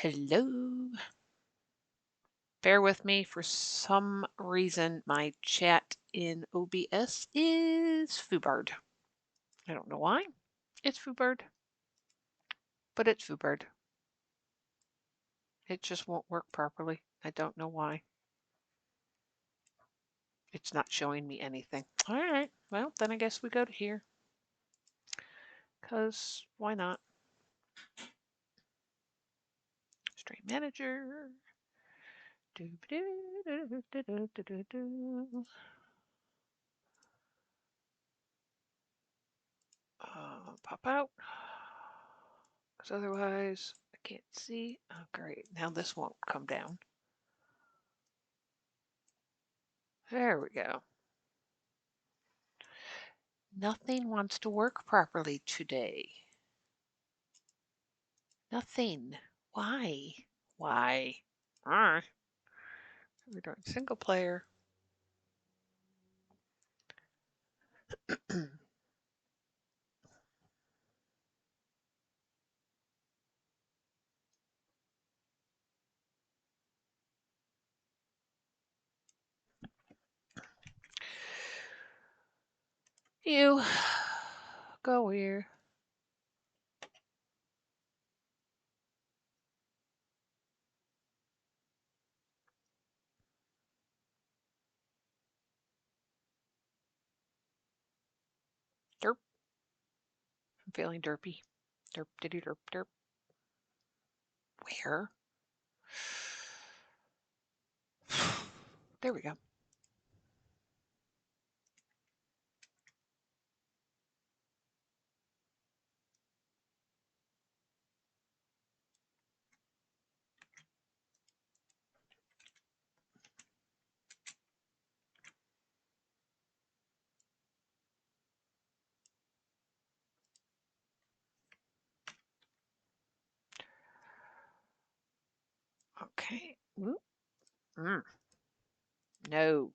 Hello. Bear with me. For some reason, my chat in OBS is foobarred. I don't know why. It's foobarred, but it's foobarred. It just won't work properly. I don't know why. It's not showing me anything. All right. Well, then I guess we go to here. Because why not? Stream manager. Pop out. Because otherwise I can't see. Oh, great. Now this won't come down. There we go. Nothing wants to work properly today. Nothing. Why? Why? We're doing single player. You go here. Derp. I'm feeling derpy. Derp, diddy, derp, derp. Where? There we go. Okay. No.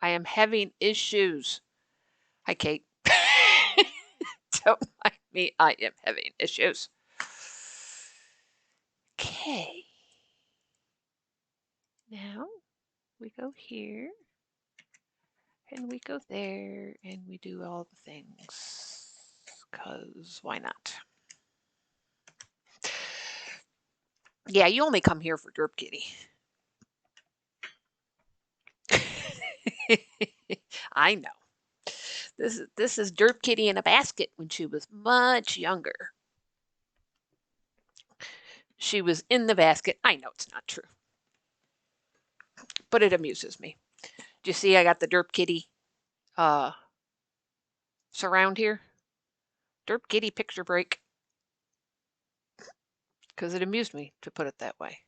I am having issues. Hi, Kate. Don't mind me. I am having issues. Okay. Now we go here. And we go there and we do all the things. Because why not? Yeah, you only come here for Derp Kitty. I know. This is Derp Kitty in a basket when she was much younger. She was in the basket. I know it's not true. But it amuses me. Do you see I got the Derp Kitty surround here? Derp Kitty picture break. Because it amused me to put it that way.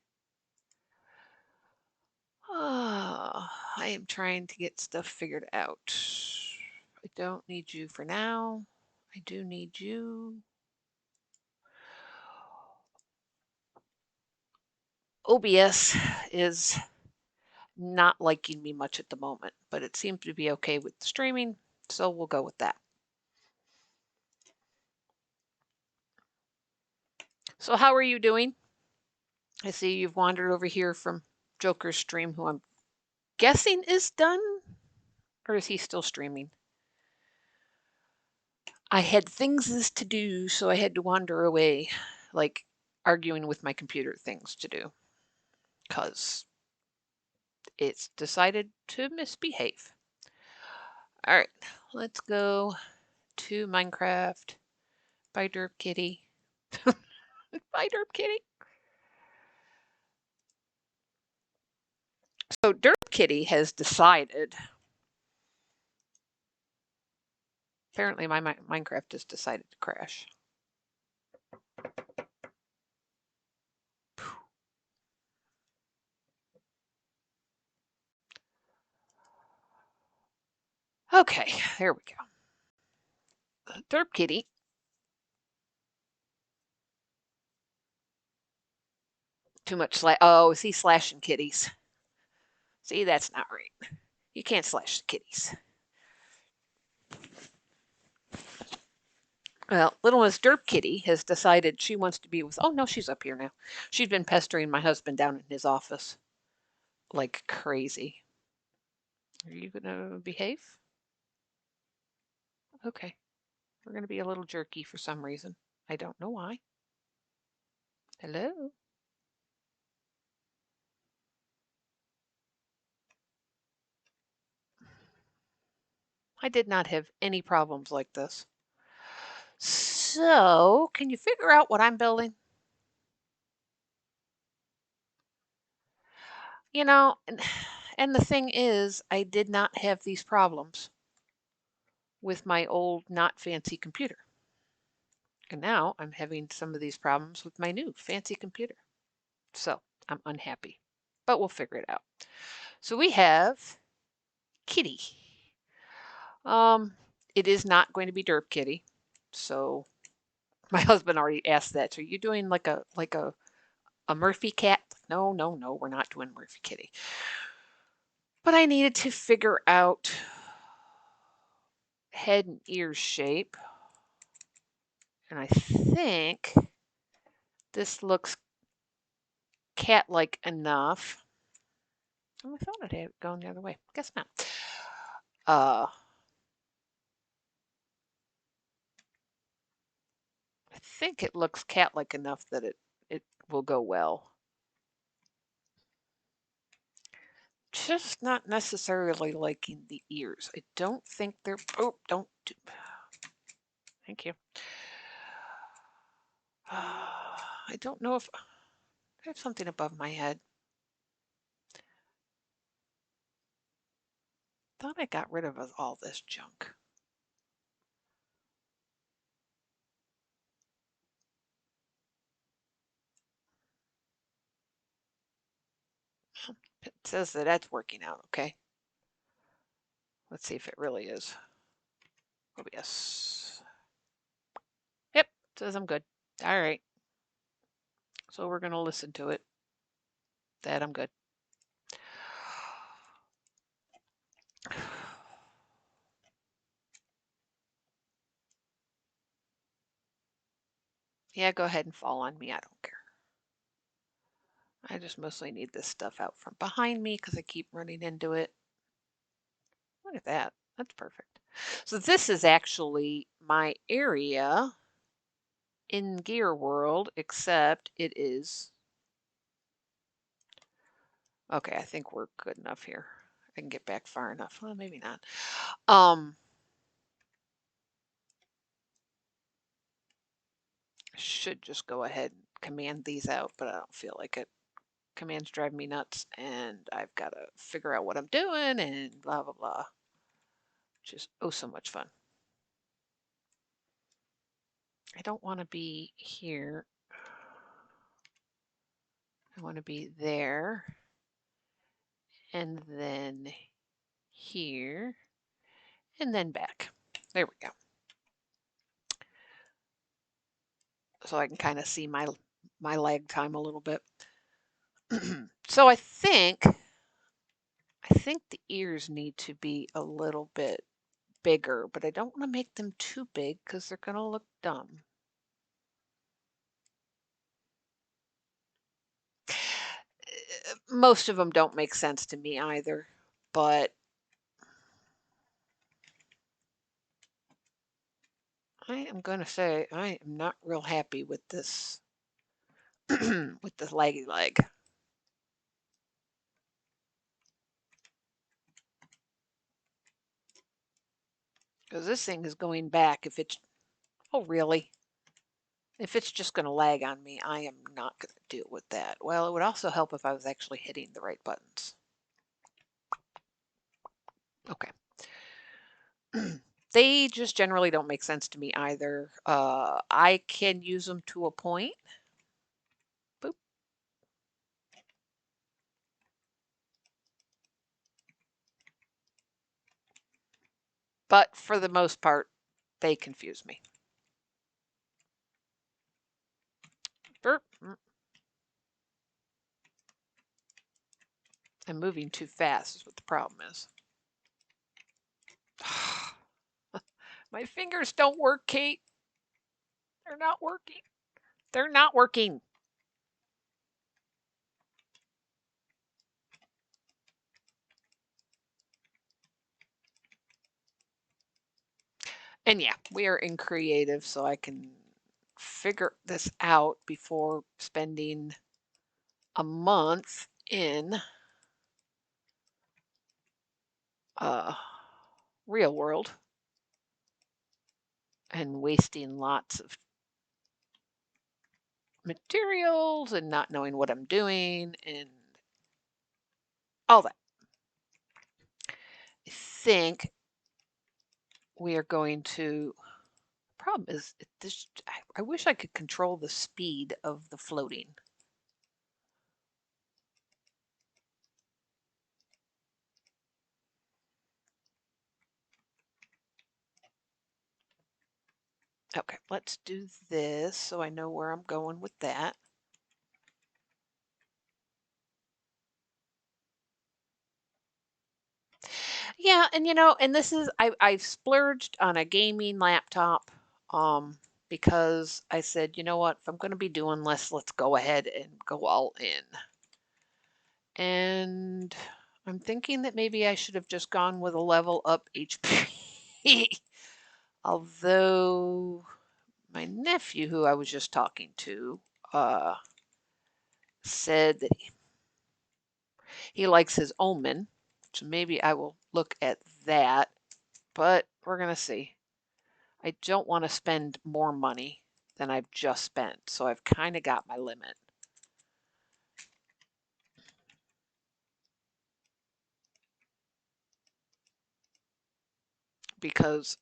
Oh, I am trying to get stuff figured out. I don't need you for now. I do need you. OBS is not liking me much at the moment, but it seems to be okay with the streaming, so we'll go with that. So how are you doing? I see you've wandered over here from Joker's stream, who I'm guessing is done, or is he still streaming? I had things to do, so I had to wander away, like arguing with my computer things to do, because it's decided to misbehave. All right, let's go to Minecraft. Bye, Derp Kitty. Bye, Derp Kitty. So Derp Kitty has decided. Apparently, my Minecraft has decided to crash. Okay, there we go. Derp Kitty. Too much slash. Oh, is he slashing kitties? See, that's not right. You can't slash the kitties. Well, little Miss Derp Kitty has decided she wants to be with. Oh no, she's up here now. She's been pestering my husband down in his office like crazy. Are you gonna behave? Okay. We're gonna be a little jerky for some reason. I don't know why. Hello? I did not have any problems like this. So, can you figure out what I'm building? You know, and the thing is, I did not have these problems with my old, not fancy computer. And now I'm having some of these problems with my new fancy computer. So I'm unhappy, but we'll figure it out. So we have Kitty. Um, it is not going to be Derp Kitty. So my husband already asked that. So are you doing like a Murphy cat? No, no, no, we're not doing Murphy Kitty. But I needed to figure out head and ear shape. And I think this looks cat-like enough. Oh, I thought it had gone the other way. Guess not. Uh, I think it looks cat-like enough that it will go well. Just not necessarily liking the ears. I don't think they're. Oh, don't do. Thank you. I don't know if I have something above my head. Thought I got rid of all this junk. It says that that's working out okay. Let's see if it really is. Oh, yes. Yep, says I'm good. All right. So we're going to listen to it. That I'm good. Yeah, go ahead and fall on me. I don't care. I just mostly need this stuff out from behind me because I keep running into it. Look at that. That's perfect. So this is actually my area in Gearworld, except it is. Okay, I think we're good enough here. I can get back far enough. Well, maybe not. Should just go ahead and command these out, but I don't feel like it. Commands drive me nuts, and I've got to figure out what I'm doing and blah, blah, blah. Which is oh so much fun. I don't want to be here. I want to be there. And then here. And then back. There we go. So I can kind of see my lag time a little bit. So I think the ears need to be a little bit bigger, but I don't want to make them too big because they're going to look dumb. Most of them don't make sense to me either, but I am going to say I am not real happy with this with this laggy leg. Because this thing is going back if it's, oh really? If it's just going to lag on me, I am not going to deal with that. Well, it would also help if I was actually hitting the right buttons. Okay. They just generally don't make sense to me either. I can use them to a point. Boop. But for the most part, they confuse me. Burp. I'm moving too fast is what the problem is. My fingers don't work, Kate. They're not working. They're not working. And yeah, we are in creative, so I can figure this out before spending a month in uh, real world and wasting lots of materials and not knowing what I'm doing and all that. I think we are going to. Problem is, this. I wish I could control the speed of the floating. Okay, let's do this so I know where I'm going with that. Yeah, and and this is I've splurged on a gaming laptop because I said, you know what, if I'm going to be doing less, let's go ahead and go all in. And I'm thinking that maybe I should have just gone with a level up HP. Although my nephew, who I was just talking to, said that he likes his Omen, so maybe I will look at that. But we're going to see. I don't want to spend more money than I've just spent, so I've kind of got my limit. Because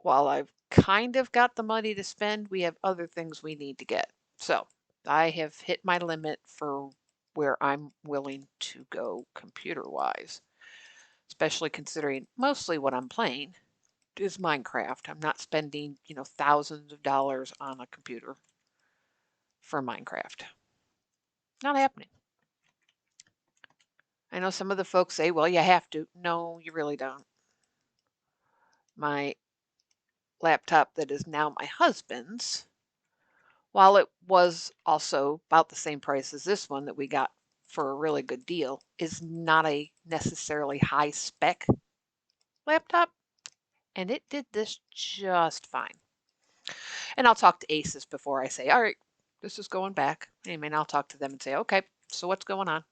while I've kind of got the money to spend, we have other things we need to get. So I have hit my limit for where I'm willing to go computer-wise, especially considering mostly what I'm playing is Minecraft. I'm not spending, thousands of dollars on a computer for Minecraft. Not happening. I know some of the folks say, well, you have to. No, you really don't. My laptop that is now my husband's, while it was also about the same price as this one that we got for a really good deal, is not a necessarily high spec laptop, and it did this just fine. And I'll talk to Asus before I say, all right, this is going back. And I'll talk to them and say, okay, so what's going on?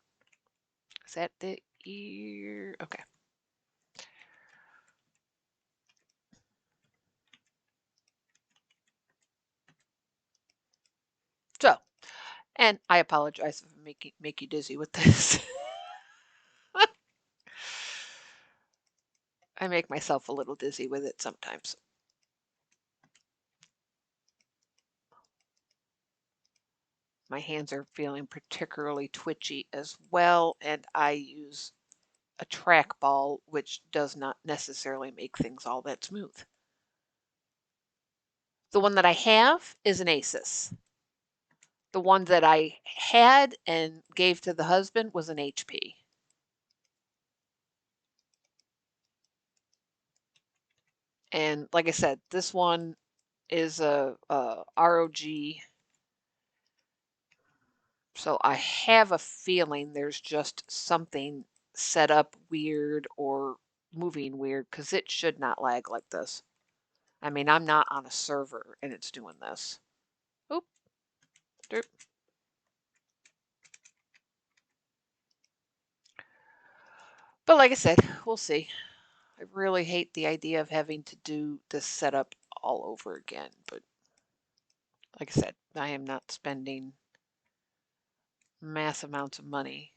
Is that the ear? Okay. So, and I apologize if I make you dizzy with this. I make myself a little dizzy with it sometimes. My hands are feeling particularly twitchy as well, and I use a trackball, which does not necessarily make things all that smooth. The one that I have is an Asus. The one that I had and gave to the husband was an HP. And like I said, this one is a ROG. So I have a feeling there's just something set up weird or moving weird because it should not lag like this. I mean, I'm not on a server and it's doing this. Oop, derp. But like I said, we'll see. I really hate the idea of having to do this setup all over again. But like I said, I am not spending mass amounts of money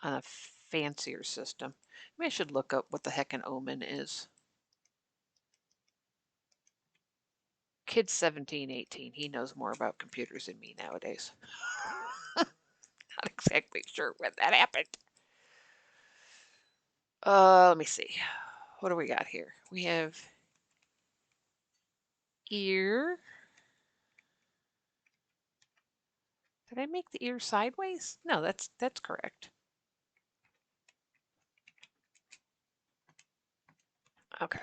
on a fancier system. Maybe I should look up what the heck an Omen is. Kid's 17, 18. He knows more about computers than me nowadays. Not exactly sure when that happened. Let me see. What do we got here? We have ear. Did I make the ear sideways? No, that's correct. Okay.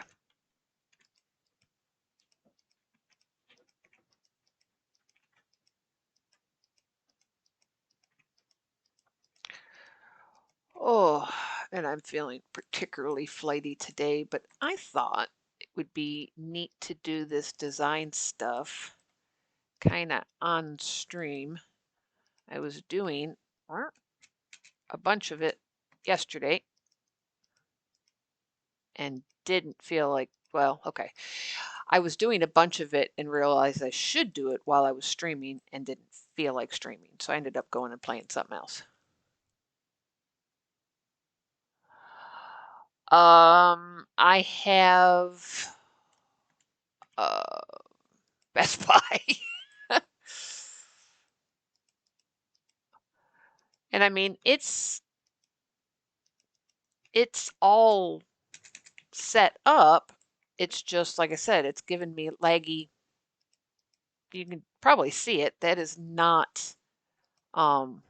and I'm feeling particularly flighty today, but I thought it would be neat to do this design stuff kind of on stream. I was doing a bunch of it yesterday and didn't feel like, well, okay. I was doing a bunch of it and realized I should do it while I was streaming and didn't feel like streaming. So I ended up going and playing something else. I have uh Best Buy. And I mean, it's all set up. It's just like I said, it's given me laggy. You can probably see it. That is not um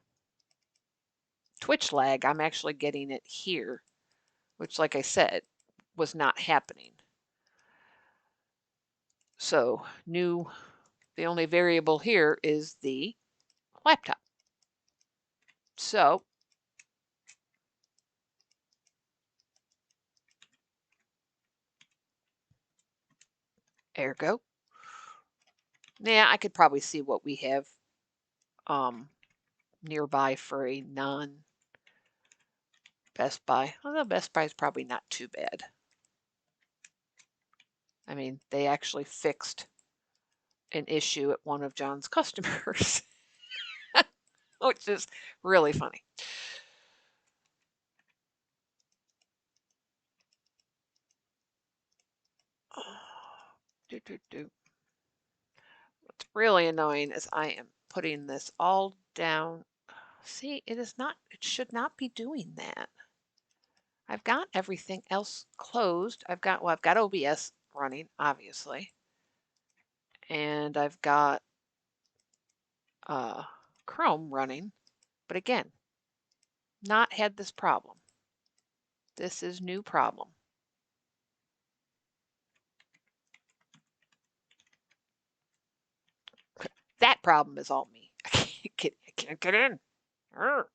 Twitch lag. I'm actually getting it here, which like I said, was not happening. So, the only variable here is the laptop. So, ergo, yeah, I could probably see what we have nearby for a non Best Buy. Although Best Buy is probably not too bad. I mean, they actually fixed an issue at one of John's customers, which is really funny. What's really annoying is I am putting this all down. See, it should not be doing that. I've got everything else closed. I've got OBS running, obviously. And I've got Chrome running. But again, not had this problem. This is new problem. That problem is all me. I can't get in. Arr.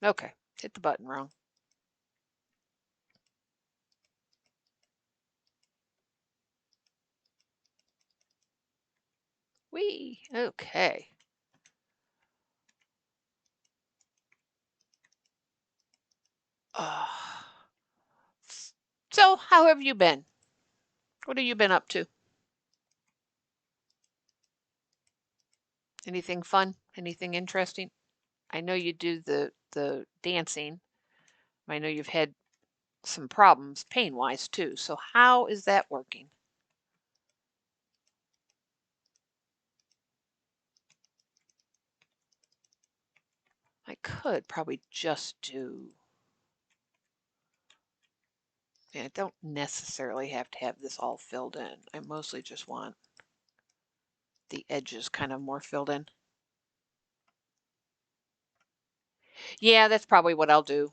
Okay, hit the button wrong. Whee, okay. So, how have you been? What have you been up to? Anything fun? Anything interesting? I know you do the dancing. I know you've had some problems pain-wise too. So how is that working? I could probably just do, yeah, I don't necessarily have to have this all filled in. I mostly just want the edges kind of more filled in. Yeah, that's probably what I'll do.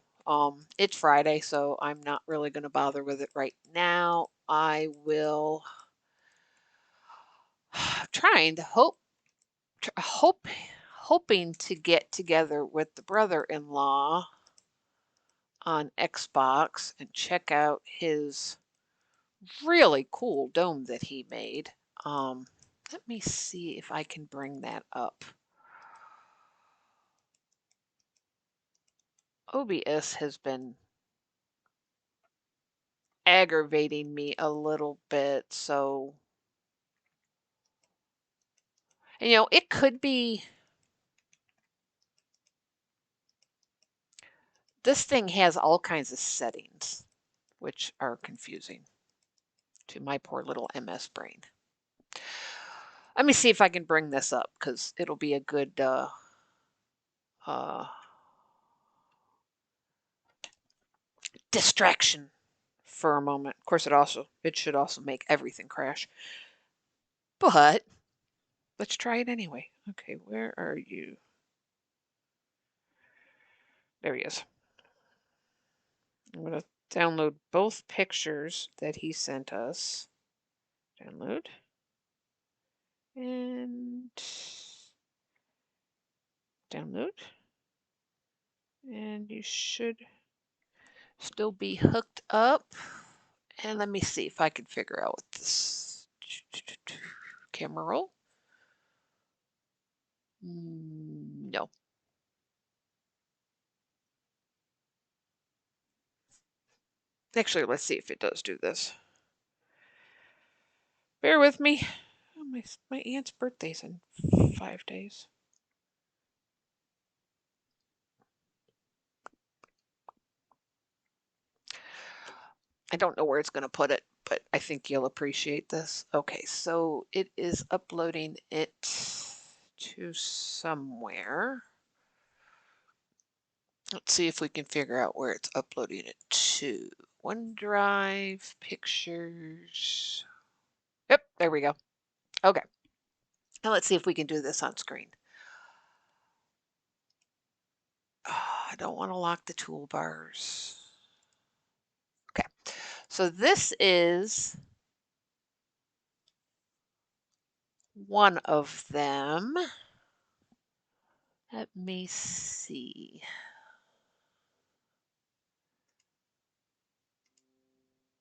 It's Friday, so I'm not really going to bother with it right now. I will trying to hoping to get together with the brother-in-law on Xbox and check out his really cool dome that he made. Let me see if I can bring that up. OBS has been aggravating me a little bit, so it could be this thing has all kinds of settings, which are confusing to my poor little MS brain. Let me see if I can bring this up because it'll be a good distraction for a moment. Of course, it should also make everything crash. But let's try it anyway. Okay, where are you? There he is. I'm gonna Download both pictures that he sent us. Download. And download. And you should still be hooked up. And let me see if I can figure out what this camera roll. No. Actually, let's see if it does do this. Bear with me. Oh, my aunt's birthday's in 5 days. I don't know where it's going to put it, but I think you'll appreciate this. Okay, so it is uploading it to somewhere. Let's see if we can figure out where it's uploading it to. OneDrive, pictures. Yep, there we go. Okay. Now let's see if we can do this on screen. Oh, I don't want to lock the toolbars. Okay, so this is one of them. Let me see.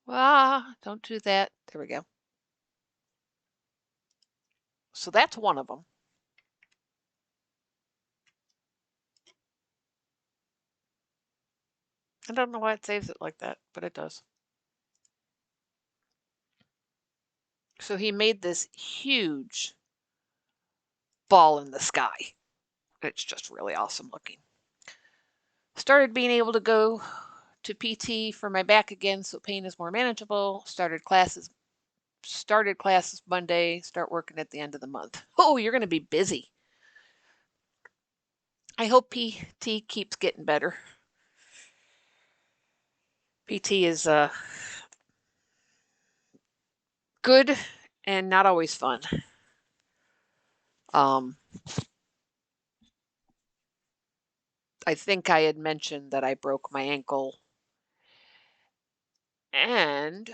Ah, don't do that. There we go. So that's one of them. I don't know why it saves it like that, but it does. So he made this huge ball in the sky. It's just really awesome looking. Started being able to go to PT for my back again, so pain is more manageable. Started classes Monday, start working at the end of the month. Oh, you're going to be busy. I hope PT keeps getting better. PT is good and not always fun. I think I had mentioned that I broke my ankle, and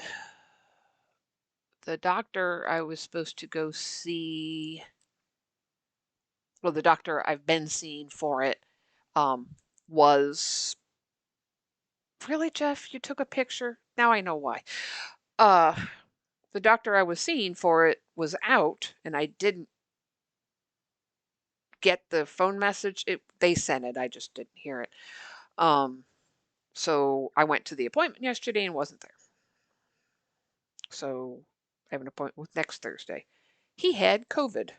the doctor I was supposed to go see, well, the doctor I've been seeing for it, was, really, Jeff, you took a picture? Now I know why. The doctor I was seeing for it was out, and I didn't get the phone message. They sent it, I just didn't hear it. So I went to the appointment yesterday and wasn't there. So I have an appointment with next Thursday. He had COVID,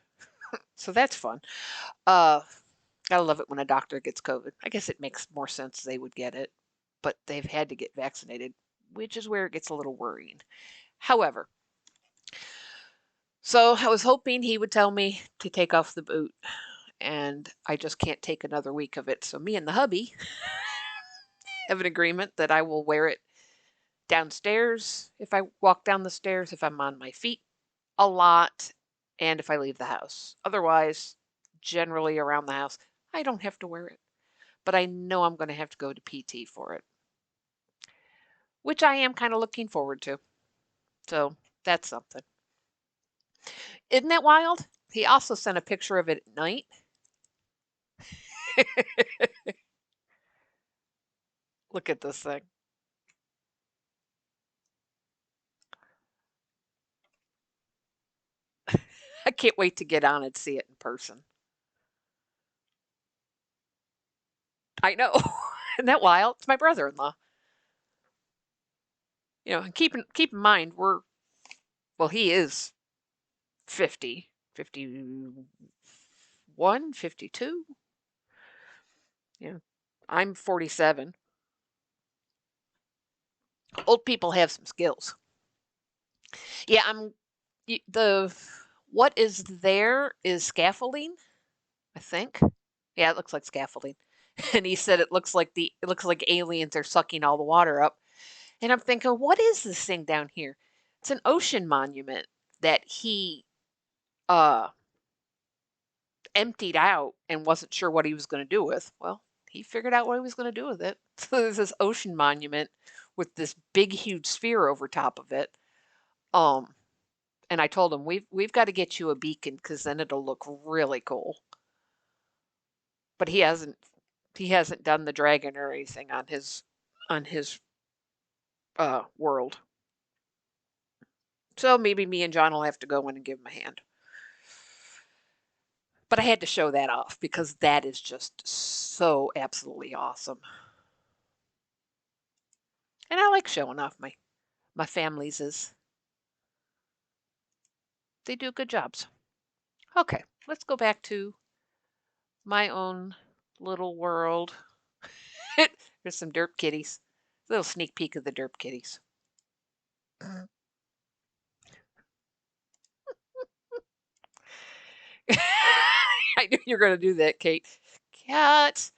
so that's fun. Gotta love it when a doctor gets COVID. I guess it makes more sense they would get it, but they've had to get vaccinated, which is where it gets a little worrying. However, so I was hoping he would tell me to take off the boot, and I just can't take another week of it. So me and the hubby have an agreement that I will wear it downstairs if I walk down the stairs, if I'm on my feet a lot, and if I leave the house. Otherwise, generally around the house, I don't have to wear it. But I know I'm going to have to go to PT for it, which I am kind of looking forward to. So that's something. Isn't that wild? He also sent a picture of it at night. Look at this thing. I can't wait to get on and see it in person. I know. Isn't that wild? It's my brother-in-law. And keep in mind, he is 50, 51, 52. Yeah. I'm 47. Old people have some skills. Yeah, the what is there is scaffolding, I think. Yeah, it looks like scaffolding. And he said it looks like aliens are sucking all the water up. And I'm thinking, what is this thing down here? It's an ocean monument that he uh emptied out and wasn't sure what he was going to do with. Well, he figured out what he was going to do with it. So there's this ocean monument with this big, huge sphere over top of it. Um, and I told him we've got to get you a beacon because then it'll look really cool. But he hasn't done the dragon or anything on his world. So maybe me and John will have to go in and give him a hand. But I had to show that off because that is just so absolutely awesome. And I like showing off my family's is they do good jobs. Okay, let's go back to my own little world. There's some derp kitties. A little sneak peek of the derp kitties. I knew you were going to do that, Kate. Cat.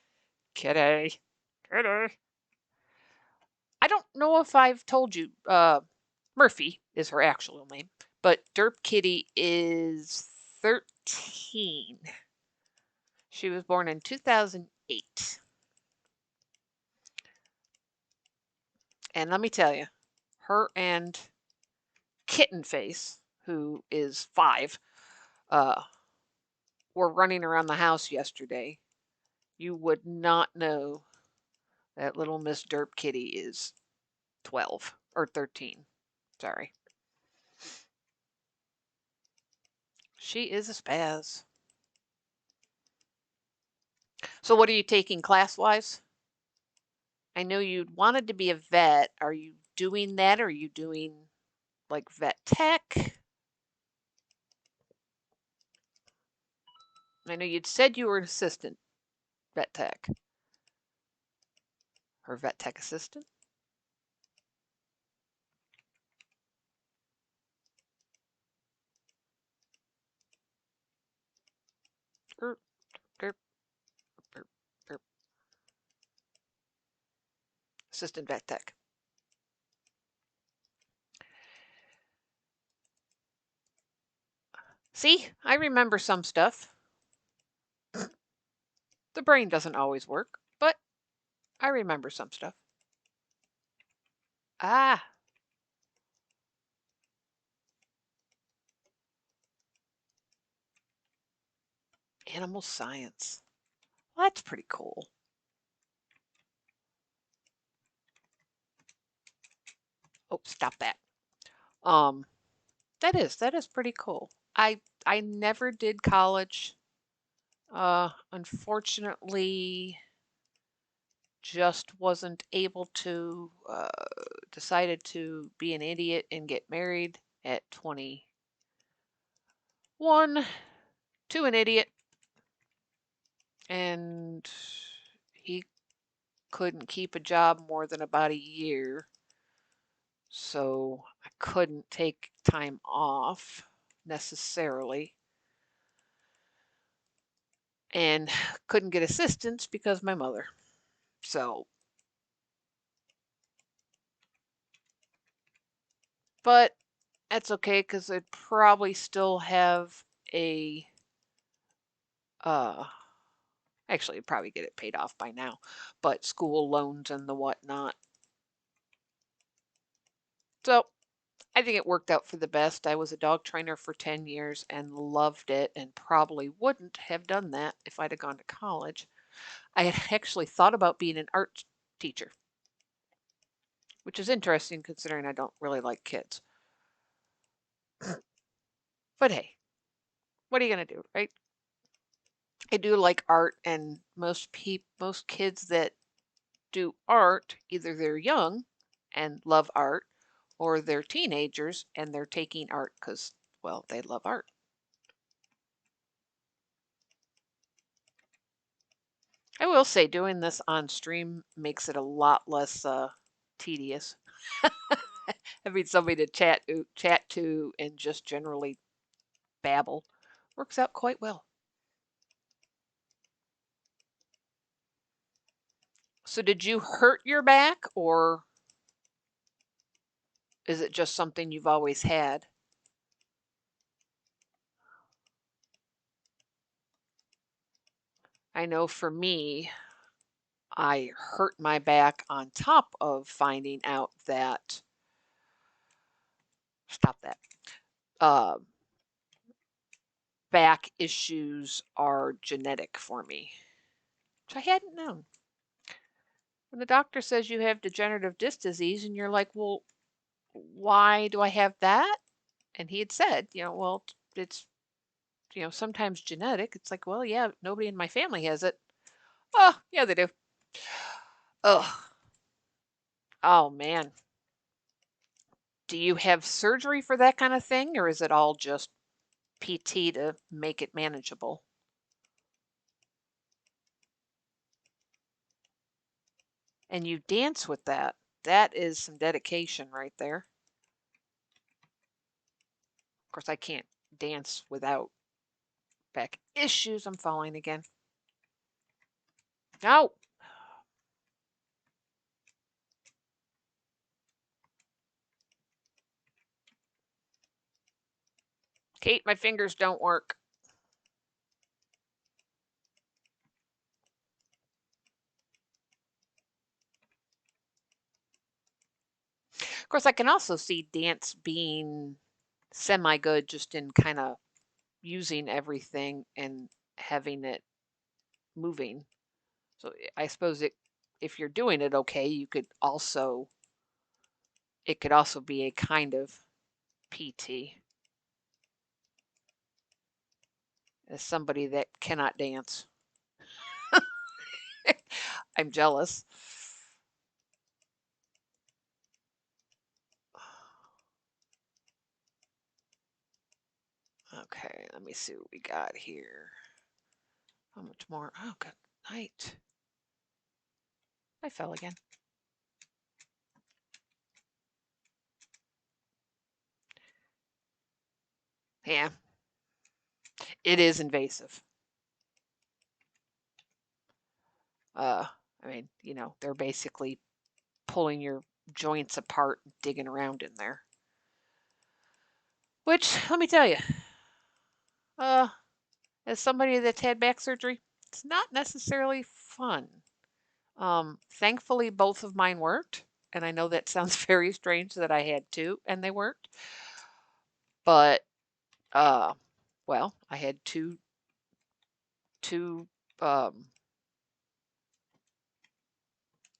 Kitty. Kitty. I don't know if I've told you. Murphy is her actual name, but Derp Kitty is 13. She was born in 2008. And let me tell you, her and Kitten Face, who is 5, uh, were running around the house yesterday. You would not know that little Miss Derp Kitty is 12 or 13. Sorry. She is a spaz. So, what are you taking class wise? I know you wanted to be a vet. Are you doing that? Or are you doing like vet tech? I know you'd said you were an assistant vet tech or vet tech assistant. Derp, derp, derp, derp. Assistant vet tech. See, I remember some stuff. The brain doesn't always work, but I remember some stuff. Ah, animal science. Well, that's pretty cool. Oh, stop that. Um, that is pretty cool. I never did college. Unfortunately, just wasn't able to. Decided to be an idiot and get married at 21 to an idiot, and he couldn't keep a job more than about a year, so I couldn't take time off necessarily, and couldn't get assistance because of my mother. So, but that's okay because I'd probably still have a uh actually I'd probably get it paid off by now, but school loans and the whatnot. So I think it worked out for the best. I was a dog trainer for 10 years and loved it and probably wouldn't have done that if I'd have gone to college. I had actually thought about being an art teacher, which is interesting considering I don't really like kids. But hey, what are you going to do, right? I do like art, and most kids that do art, either they're young and love art, or they're teenagers and they're taking art because, well, they love art. I will say doing this on stream makes it a lot less tedious. Having somebody to chat to and just generally babble works out quite well. So did you hurt your back or is it just something you've always had? I know for me, I hurt my back on top of finding out that, stop that, uh, back issues are genetic for me, which I hadn't known. When the doctor says you have degenerative disc disease, and you're like, well, why do I have that? And he had said, well, it's, sometimes genetic. It's like, well, yeah, nobody in my family has it. Oh, yeah, they do. Oh, oh man. Do you have surgery for that kind of thing, or is it all just PT to make it manageable? And you dance with that. That is some dedication right there. Of course, I can't dance without back issues. I'm falling again. No. Kate, my fingers don't work. Of course, I can also see dance being semi good just in kind of using everything and having it moving. So I suppose if you're doing it okay, it could also be a kind of PT as somebody that cannot dance. I'm jealous. Okay, let me see what we got here. How much more? Oh, good night. I fell again. Yeah, it is invasive. Uh, I mean, they're basically pulling your joints apart, digging around in there. Which, let me tell you, uh, as somebody that's had back surgery, it's not necessarily fun. Thankfully, both of mine worked, and I know that sounds very strange that I had two and they worked, but uh, well, I had two um,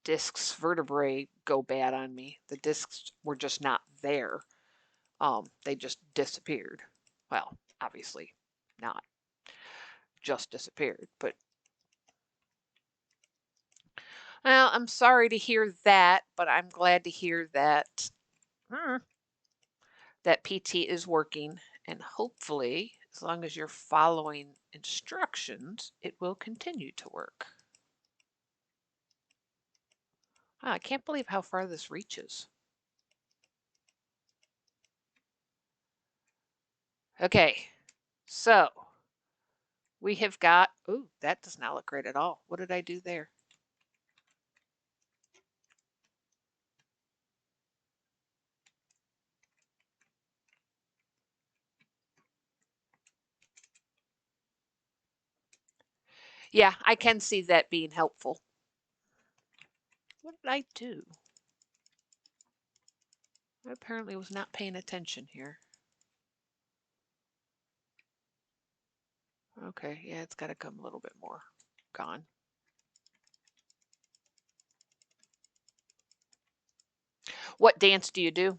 discs vertebrae go bad on me. The discs were just not there. They just disappeared. Well, obviously not just disappeared, but well, I'm sorry to hear that, but I'm glad to hear mm, that PT is working, and hopefully, as long as you're following instructions, it will continue to work. Wow, I can't believe how far this reaches. Okay, so we have got, ooh, that does not look great at all. What did I do there? Yeah, I can see that being helpful. What did I do? I apparently was not paying attention here. Okay, yeah, it's got to come a little bit more. Gone. What dance do you do?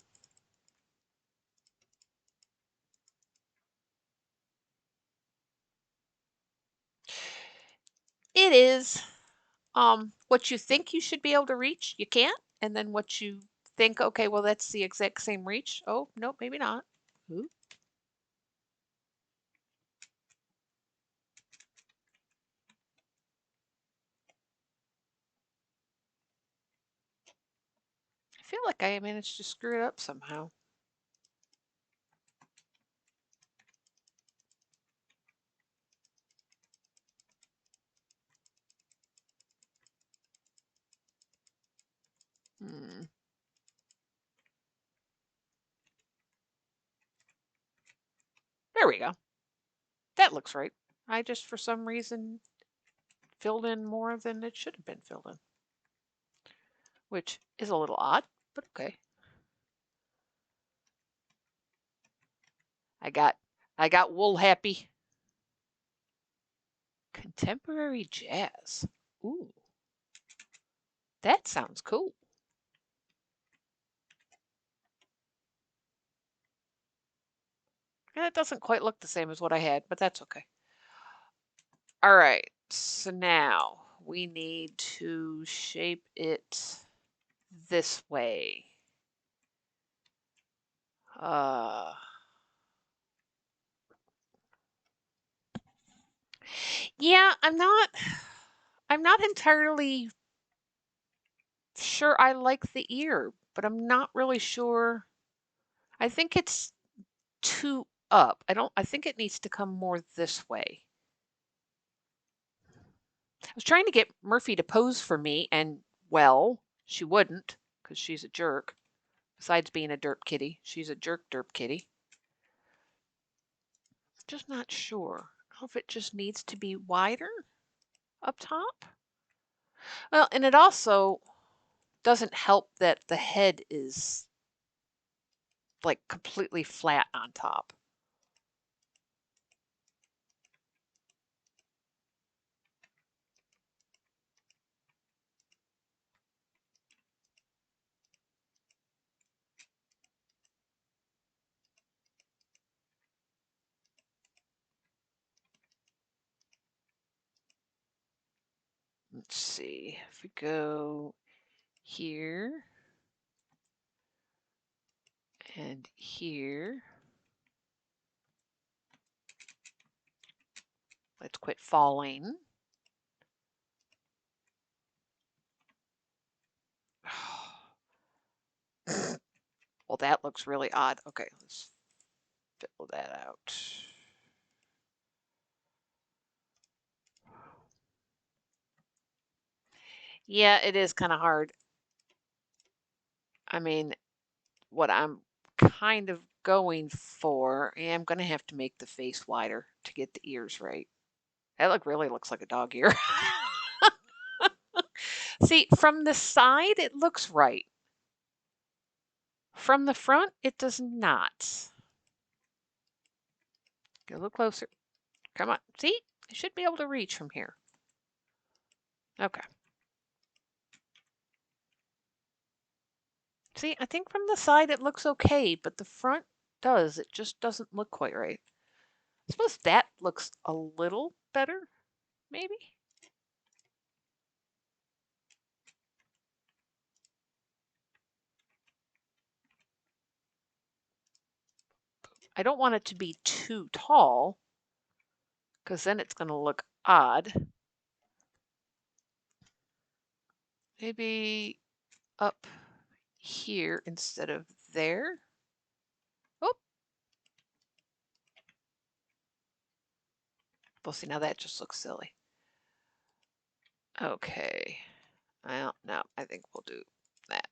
It is what you think you should be able to reach, you can't. And then what you think, okay, well, that's the exact same reach. Oh, nope, maybe not. Ooh. I feel like I managed to screw it up somehow. Hmm. There we go. That looks right. I just, for some reason, filled in more than it should have been filled in, which is a little odd, but okay. I got wool happy. Contemporary jazz. Ooh, that sounds cool. It doesn't quite look the same as what I had, but that's okay. All right, so now we need to shape it this way. Yeah, I'm not entirely sure I like the ear, but I'm not really sure. I think it's too up. I think it needs to come more this way. I was trying to get Murphy to pose for me, and well, she wouldn't, because she's a jerk. Besides being a derp kitty, she's a jerk derp kitty. Just not sure. I don't know if it just needs to be wider up top. Well, and it also doesn't help that the head is like completely flat on top. Let's see, if we go here and here, let's quit falling. Well, that looks really odd. Okay, let's fill that out. Yeah, it is kind of hard. I mean, what I'm kind of going for, I'm going to have to make the face wider to get the ears right. That really looks like a dog ear. See, from the side, it looks right. From the front, it does not. Get a little closer. Come on. See? I should be able to reach from here. Okay. See, I think from the side it looks okay, but the front does. It just doesn't look quite right. I suppose that looks a little better, maybe? I don't want it to be too tall, because then it's going to look odd. Maybe up here instead of there. Oh, well, see, now that just looks silly. Okay. Well, no, I think we'll do that.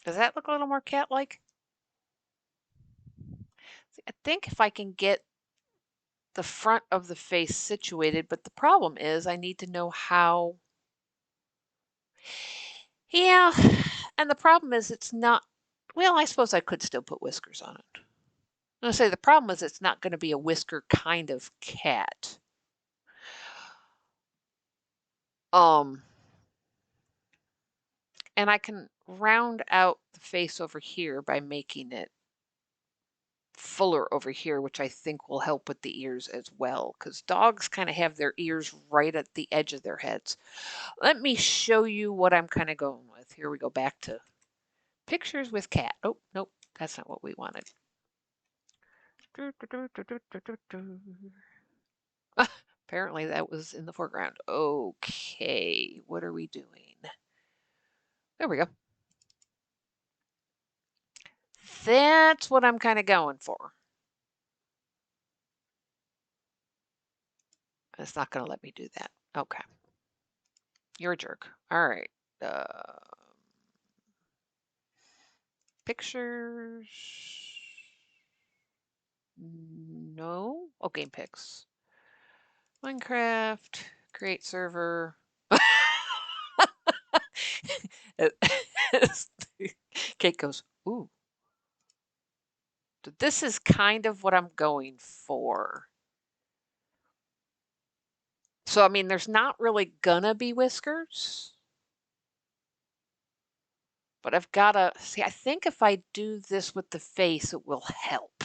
Does that look a little more cat-like? I think if I can get the front of the face situated, but the problem is I need to know how. Yeah, and the problem is it's not, well, I suppose I could still put whiskers on it. I'm going to say the problem is it's not going to be a whisker kind of cat. And I can round out the face over here by making it fuller over here, which I think will help with the ears as well, because dogs kind of have their ears right at the edge of their heads. Let me show you what I'm kind of going with. Here we go back to pictures with cat. Oh, nope, that's not what we wanted. Apparently that was in the foreground. Okay, what are we doing? There we go. That's what I'm kind of going for. It's not going to let me do that. Okay. You're a jerk. All right. Pictures. No. Oh, game picks. Minecraft, create server. Kate goes, ooh, this is kind of what I'm going for. So, I mean, there's not really gonna be whiskers, but I've gotta see, I think if I do this with the face, it will help.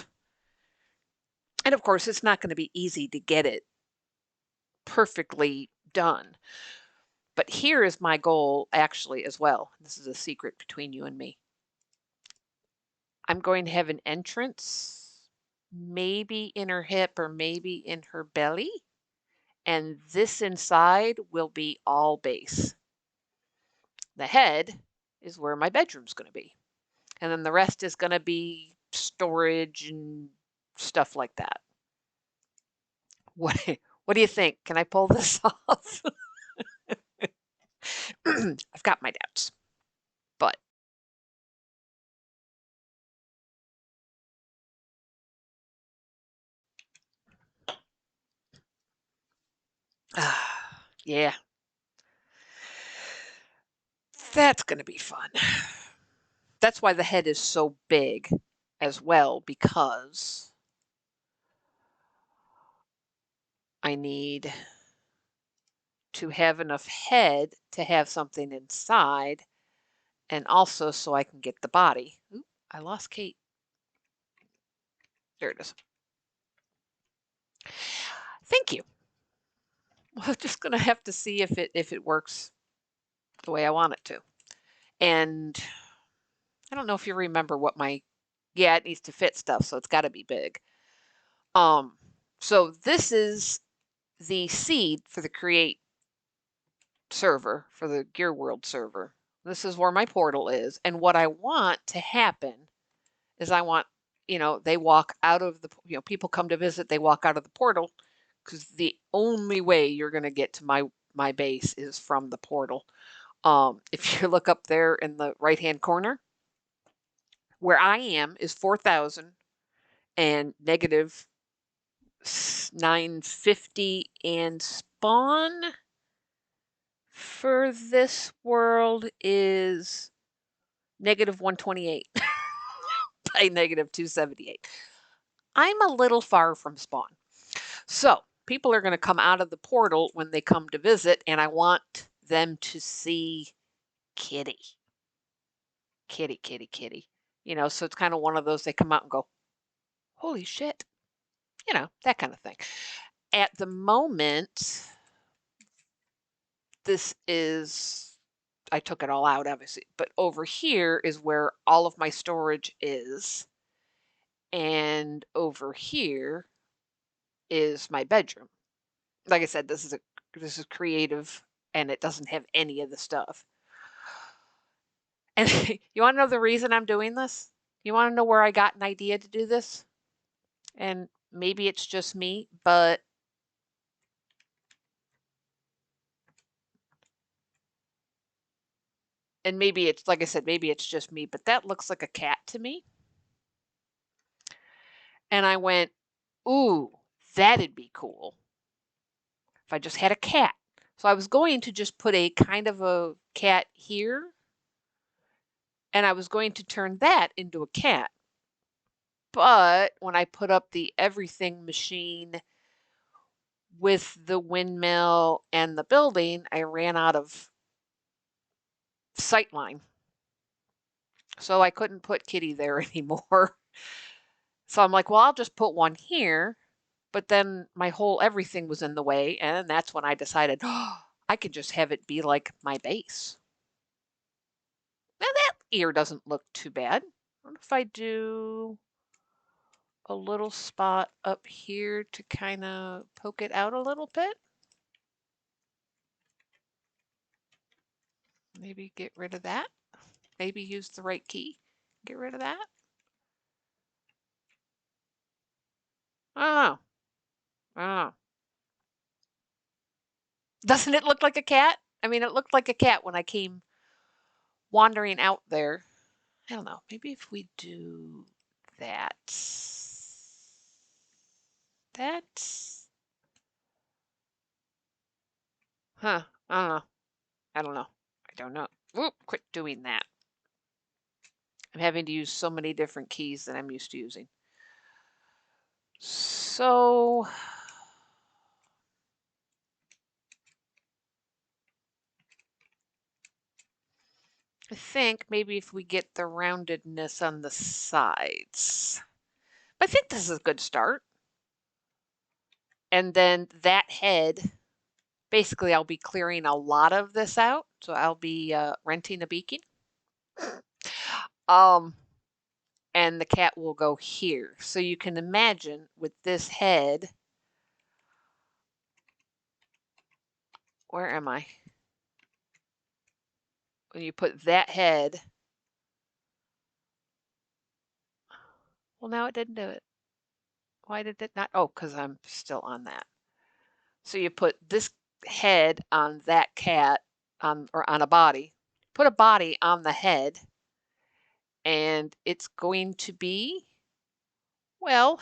And of course, it's not gonna be easy to get it perfectly done. But here is my goal actually as well. This is a secret between you and me. I'm going to have an entrance, maybe in her hip or maybe in her belly. And this inside will be all base. The head is where my bedroom's going to be. And then the rest is going to be storage and stuff like that. What, what do you think? Can I pull this off? I've got my doubts, but yeah, that's going to be fun. That's why the head is so big as well, because I need to have enough head to have something inside, and also so I can get the body. Oop, I lost Kate. There it is. Thank you. We're just gonna have to see if it works the way I want it to. And I don't know if you remember what yeah, it needs to fit stuff, so it's got to be big. So this is the seed for the create server, for the Gearworld server. This is where my portal is, and what I want to happen is I want, they walk out of the, people come to visit, they walk out of the portal, because the only way you're going to get to my base is from the portal. If you look up there in the right hand corner, where I am is 4,000 and negative 950, and spawn for this world is negative 128 by negative 278. I'm a little far from spawn. So people are going to come out of the portal when they come to visit, and I want them to see Kitty. Kitty, kitty, kitty. So it's kind of one of those, they come out and go, holy shit. That kind of thing. At the moment, this is, I took it all out, obviously, but over here is where all of my storage is. And over here is my bedroom. Like I said, this is creative, and it doesn't have any of the stuff. And you want to know the reason I'm doing this? You want to know where I got an idea to do this? And maybe it's just me, but and maybe it's, like I said, maybe it's just me, but that looks like a cat to me. And I went, ooh, that'd be cool if I just had a cat. So I was going to just put a kind of a cat here, and I was going to turn that into a cat. But when I put up the everything machine with the windmill and the building, I ran out of sightline. So I couldn't put Kitty there anymore. So I'm like, well, I'll just put one here. But then my whole everything was in the way. And that's when I decided, oh, I could just have it be like my base. Now that ear doesn't look too bad. What if I do a little spot up here to kind of poke it out a little bit? Maybe get rid of that. Maybe use the right key. Get rid of that. Oh, oh. Doesn't it look like a cat? I mean, it looked like a cat when I came wandering out there. I don't know. Maybe if we do that. That's... Huh. I don't know. I don't know. I don't know. Whoop, quit doing that. I'm having to use so many different keys that I'm used to using. So... I think maybe if we get the roundedness on the sides. I think this is a good start. And then that head, basically I'll be clearing a lot of this out. So I'll be renting a beacon. And the cat will go here. So you can imagine with this head, where am I? When you put that head, well, now it didn't do it. Why did it not? Oh, because I'm still on that. So you put this head on that cat or on a body, put a body on the head, and it's going to be, well,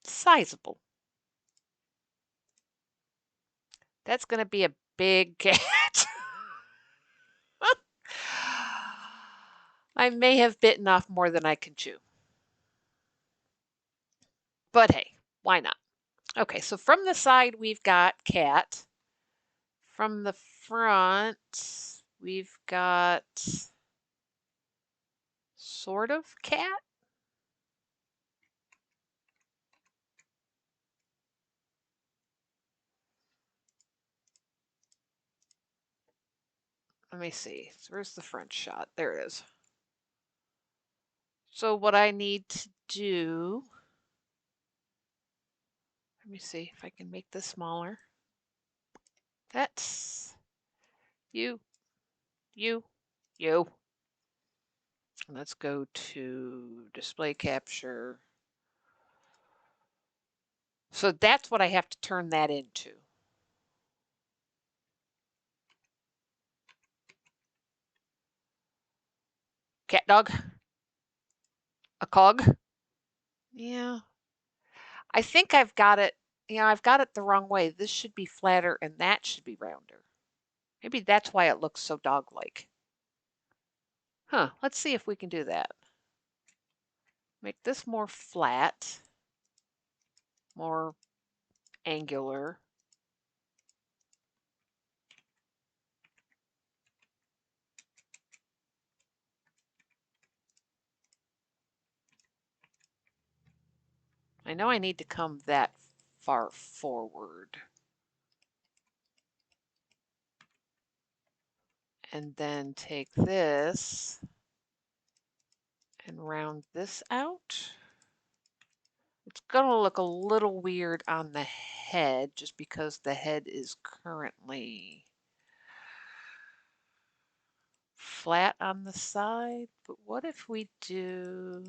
sizable. That's going to be a big cat. I may have bitten off more than I can chew. But hey, why not? Okay, so from the side, we've got cat. From the front, we've got sort of cat. Let me see. Where's the front shot? There it is. So what I need to do, let me see if I can make this smaller. That's you, you, you. Let's go to display capture. So that's what I have to turn that into. Cat dog? A cog? Yeah. I think I've got it, I've got it the wrong way. This should be flatter and that should be rounder. Maybe that's why it looks so dog-like. Huh, let's see if we can do that. Make this more flat, more angular. I know I need to come that far forward. And then take this and round this out. It's going to look a little weird on the head just because the head is currently flat on the side. But what if we do,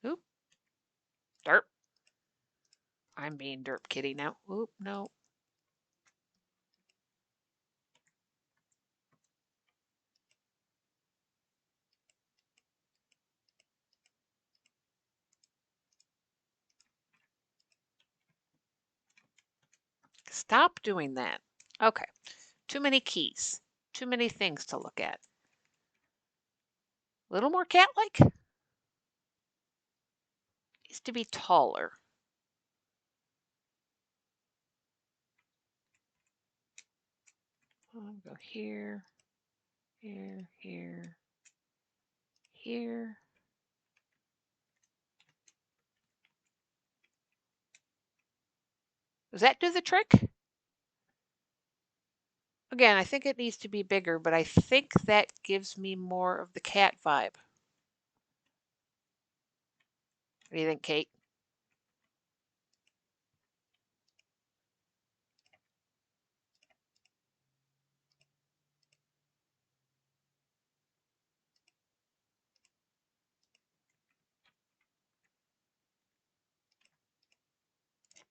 oop, derp. I'm being derp kitty now. Oop, no. Stop doing that. Okay, too many keys, too many things to look at. A little more cat-like. Needs to be taller. I'll go here, here, here, here. Does that do the trick? Again, I think it needs to be bigger, but I think that gives me more of the cat vibe. What do you think, Kate?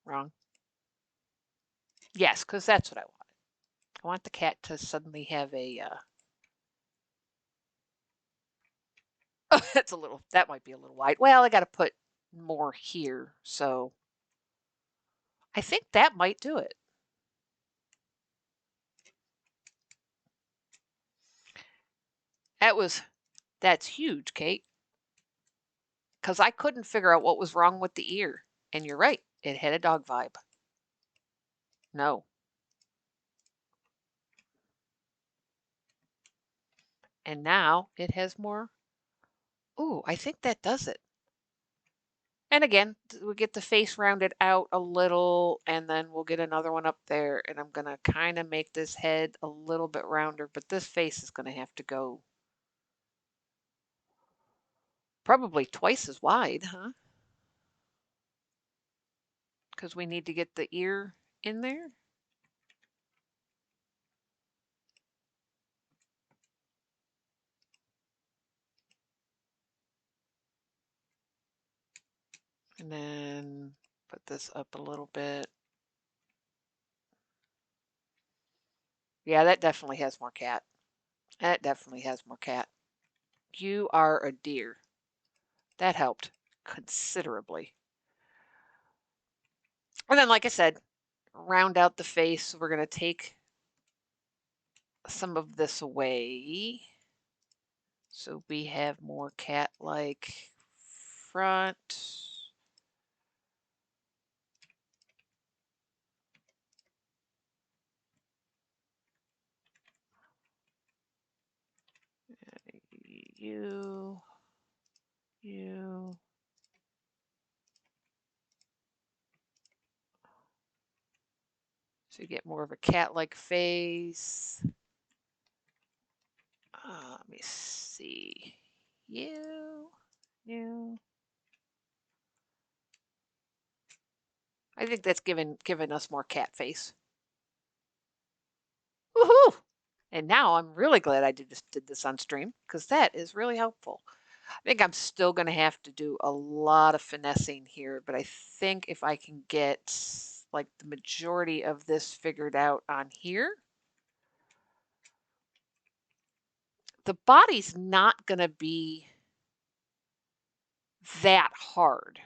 Wrong. Yes, because that's what I want. I want the cat to suddenly have a, oh, that might be a little wide. Well, I got to put more here, so I think that might do it. That's huge, Kate, because I couldn't figure out what was wrong with the ear. And you're right, it had a dog vibe. No. And now it has more. Ooh, I think that does it. And again, we get the face rounded out a little, and then we'll get another one up there. And I'm going to kind of make this head a little bit rounder, but this face is going to have to go probably twice as wide, huh? Because we need to get the ear in there. And then put this up a little bit. Yeah, that definitely has more cat. That definitely has more cat. You are a dear. That helped considerably. And then, like I said, round out the face. We're going to take some of this away. So we have more cat-like front. You. So you get more of a cat-like face. Let me see. You. I think that's given us more cat face. Woohoo! And now I'm really glad I just did this on stream because that is really helpful. I think I'm still going to have to do a lot of finessing here, but I think if I can get like the majority of this figured out on here, the body's not going to be that hard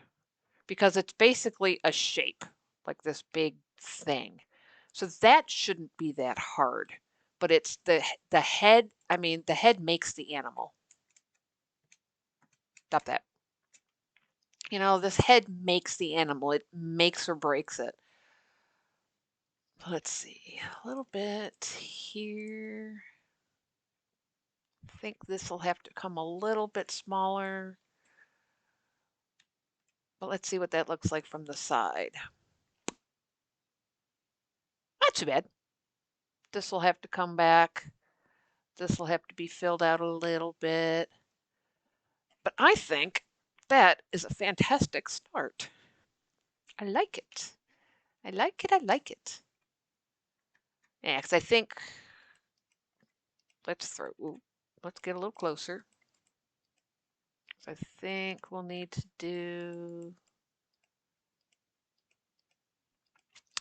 because it's basically a shape, like this big thing. So that shouldn't be that hard, but it's the head. I mean, the head makes the animal. Stop that. You know, this head makes the animal. It makes or breaks it. Let's see, a little bit here. I think this will have to come a little bit smaller. But let's see what that looks like from the side. Not too bad. This will have to come back. This will have to be filled out a little bit. But I think that is a fantastic start. I like it. I like it. I like it. Yeah, because I think let's get a little closer. I think we'll need to do,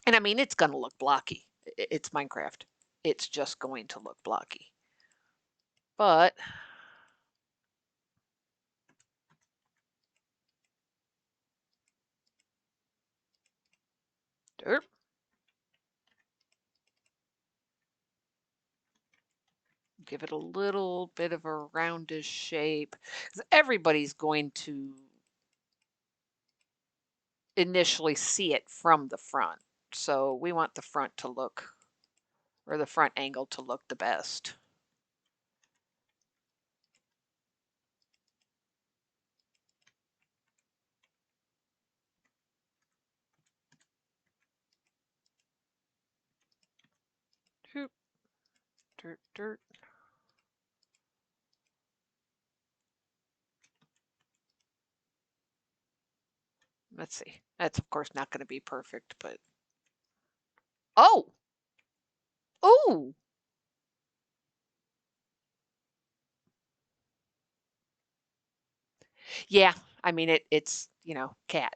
and I mean, it's going to look blocky. It's Minecraft. It's just going to look blocky. But derp. Give it a little bit of a roundish shape. Everybody's going to initially see it from the front. So we want the front to look, or the front angle to look the best. Dirt, dirt. Let's see. That's of course not going to be perfect, but oh, oh, yeah. I mean, it's cat.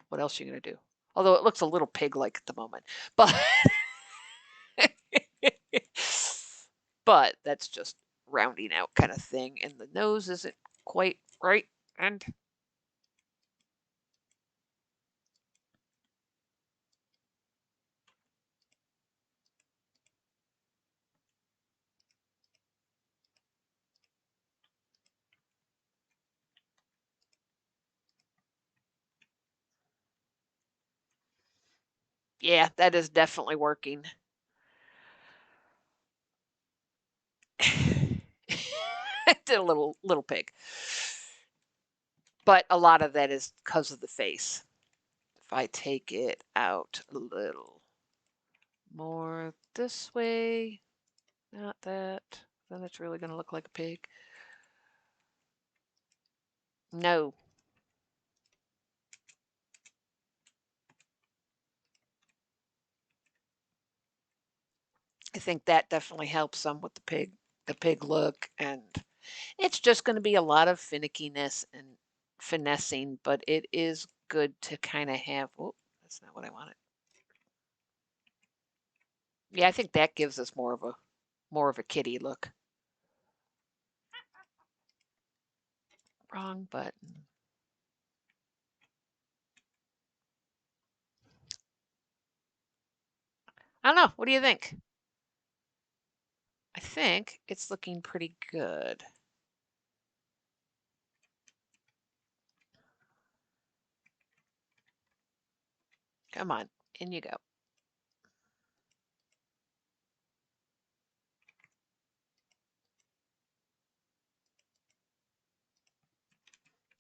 What else are you going to do? Although it looks a little pig-like at the moment, but but that's just rounding out kind of thing, and the nose isn't quite right, and Yeah, that is definitely working. Did a little pig. But a lot of that is because of the face. If I take it out a little more this way, not that, then it's really going to look like a pig. No. I think that definitely helps some with the pig look, and it's just going to be a lot of finickiness and finessing, but it is good to kind of have. Oh, that's not what I wanted. Yeah, I think that gives us more of a kitty look. Wrong button. I don't know. What do you think? I think it's looking pretty good. Come on, in you go.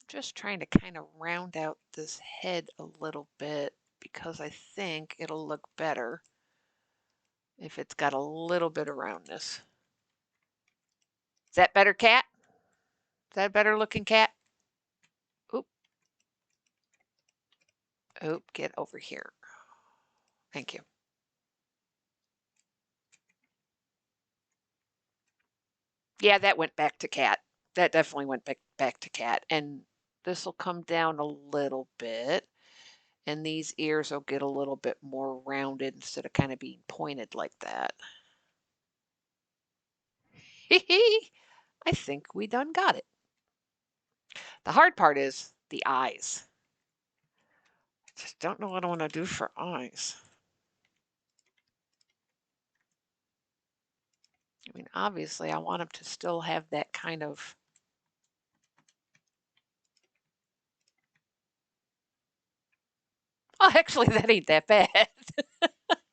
Just trying to kind of round out this head a little bit because I think it'll look better if it's got a little bit of roundness. Is that better, cat? Is that a better looking cat? Oop, oop, get over here. Thank you. Yeah, that went back to cat. That definitely went back to cat. And this will come down a little bit. And these ears will get a little bit more rounded instead of kind of being pointed like that. I think we done got it. The hard part is the eyes. Just don't know what I want to do for eyes. I mean, obviously, I want them to still have that kind of. Oh, actually, that ain't that bad.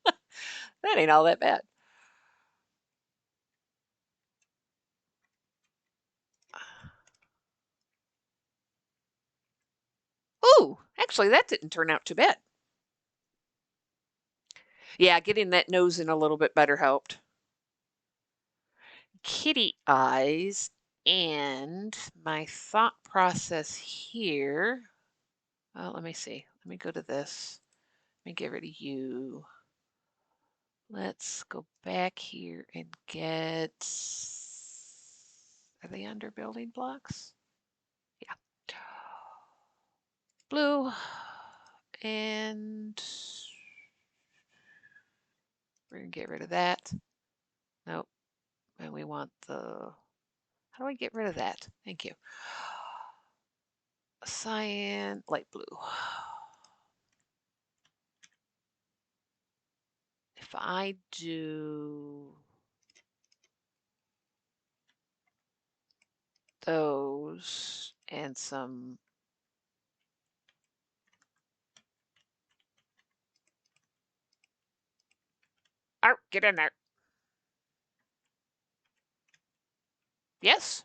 That ain't all that bad. Ooh, actually, that didn't turn out too bad. Yeah, getting that nose in a little bit better helped. Kitty eyes, and my thought process here. Well, let me see. Let me go to this. Let me get rid of you. Let's go back here and get. Are they under building blocks? Yeah. Blue. And we're going to get rid of that. Nope. And we want the. How do I get rid of that? Thank you. Cyan, light blue. If I do those and some. Oh, get in there. Yes.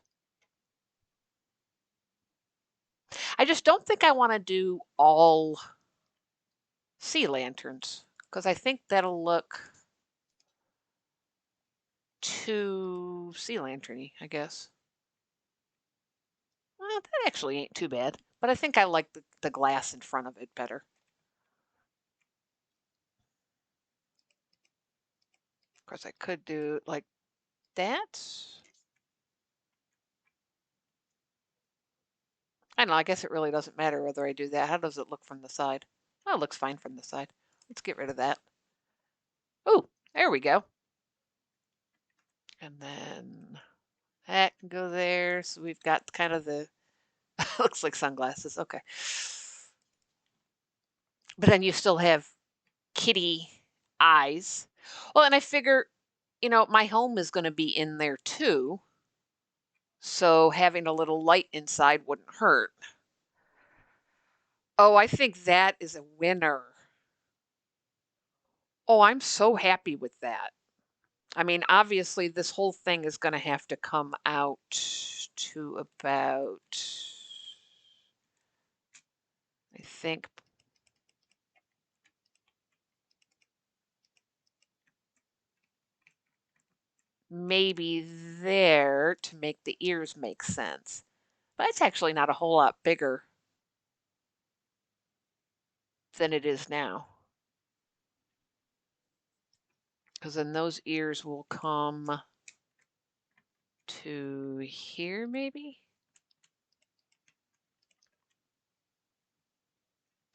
I just don't think I want to do all sea lanterns because I think that'll look too sea lanterny, I guess. Well, that actually ain't too bad, but I think I like the glass in front of it better. Of course, I could do like that. I don't know, I guess it really doesn't matter whether I do that. How does it look from the side? Oh, it looks fine from the side. Let's get rid of that. Oh, there we go. And then that can go there. So we've got kind of the, looks like sunglasses. Okay. But then you still have kitty eyes. Well, and I figure, my home is going to be in there too. So having a little light inside wouldn't hurt. Oh, I think that is a winner. Oh, I'm so happy with that. I mean, obviously, this whole thing is going to have to come out to about, I think, maybe there to make the ears make sense. But it's actually not a whole lot bigger than it is now. Because then those ears will come to here, maybe?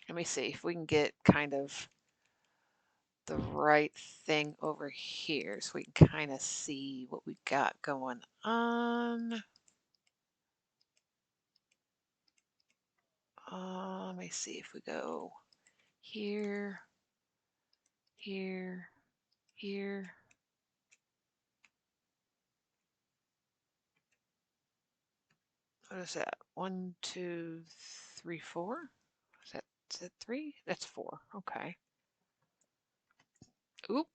Let me see if we can get kind of the right thing over here so we can kind of see what we got going on. Let me see if we go here, here, here. What is that? 1, 2, 3, 4? Is that 3? That's 4. Okay. Oop.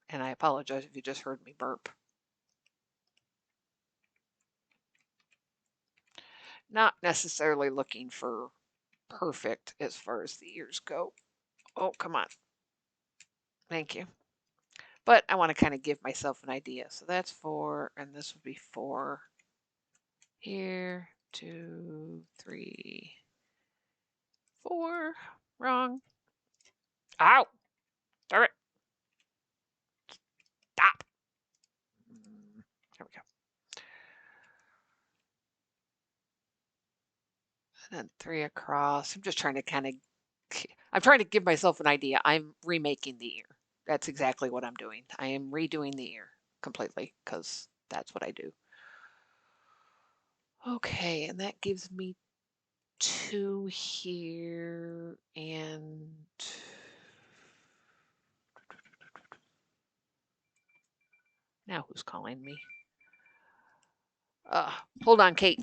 And I apologize if you just heard me burp. Not necessarily looking for perfect as far as the ears go. Oh, come on. Thank you. But I want to kind of give myself an idea. So that's 4, and this would be 4 here, 2, 3, 4. Wrong. Ow! Darn it. Stop. There we go. And then 3 across. I'm just trying to I'm trying to give myself an idea. I'm remaking the ear. That's exactly what I'm doing. I am redoing the ear completely because that's what I do. Okay, and that gives me 2 here and now who's calling me? Hold on, Kate.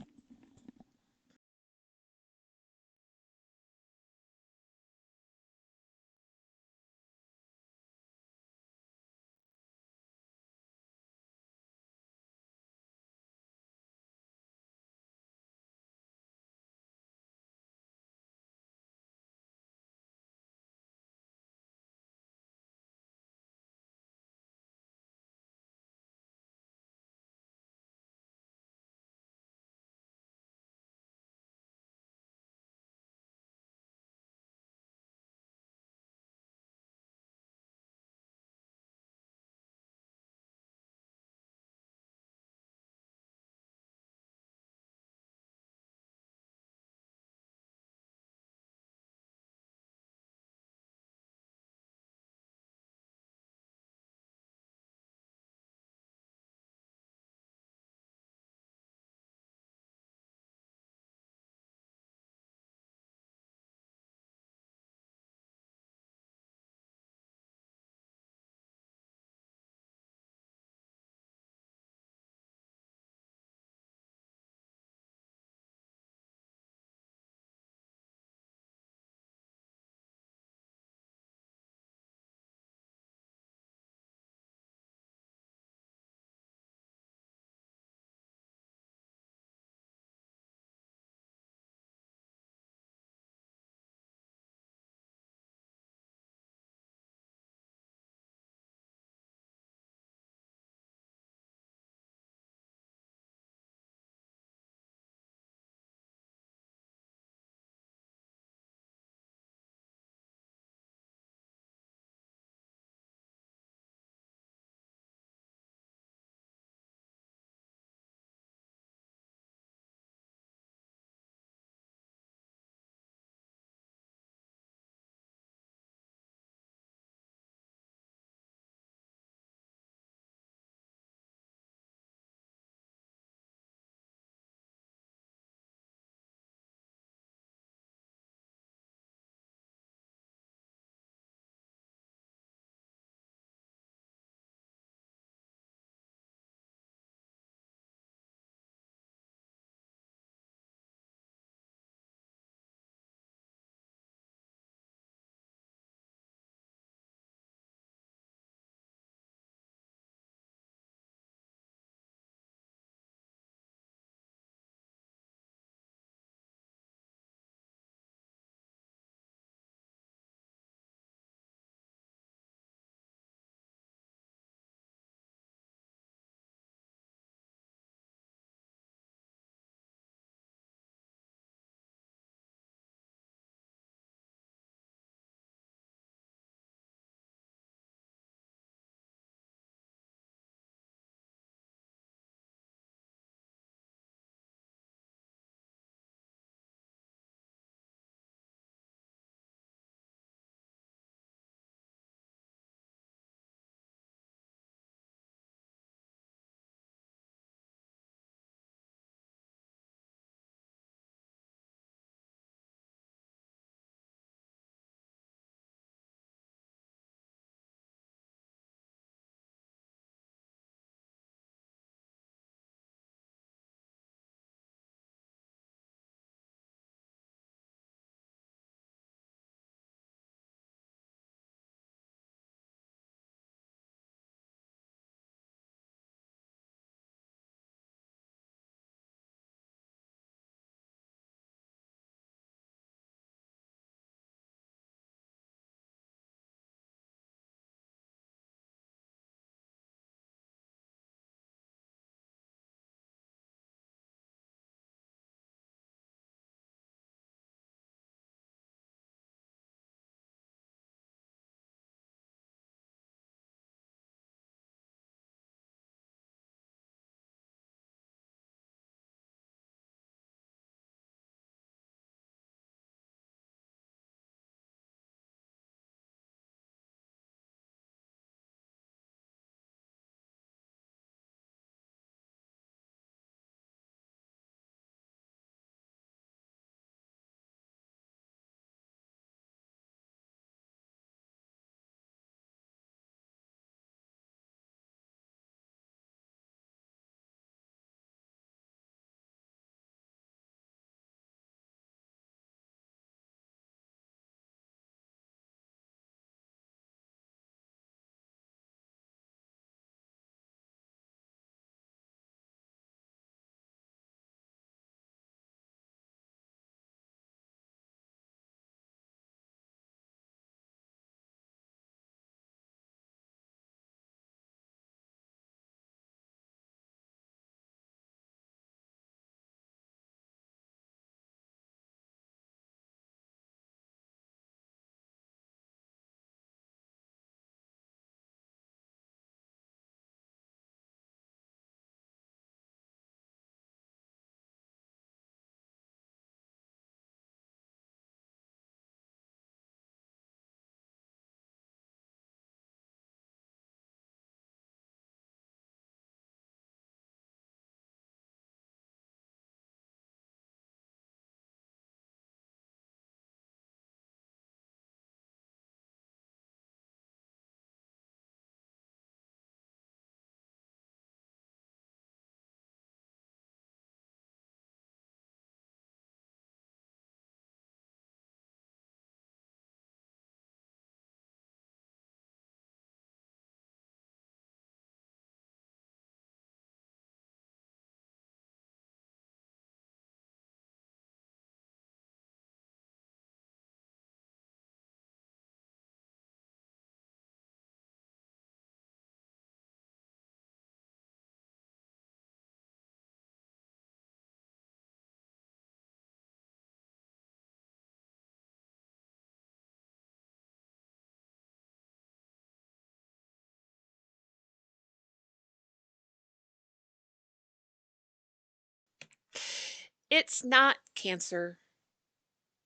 It's not cancer.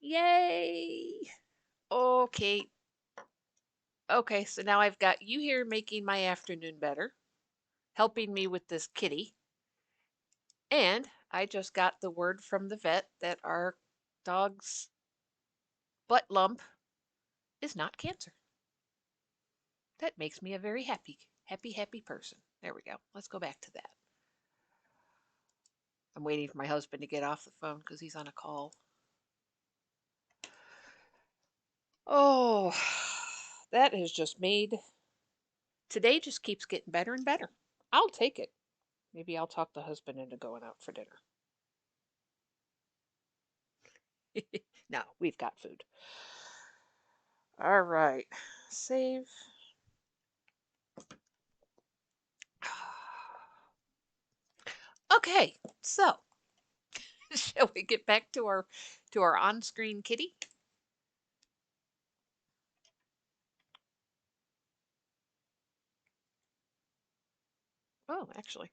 Yay! Okay. Okay, so now I've got you here making my afternoon better, helping me with this kitty, and I just got the word from the vet that our dog's butt lump is not cancer. That makes me a very happy person. There we go. Let's go back to that. I'm waiting for my husband to get off the phone because he's on a call. Oh, that has just made today just keeps getting better and better. I'll take it. Maybe I'll talk the husband into going out for dinner. No, we've got food. All right. Save. Okay, so shall we get back to our on-screen kitty? Oh, actually.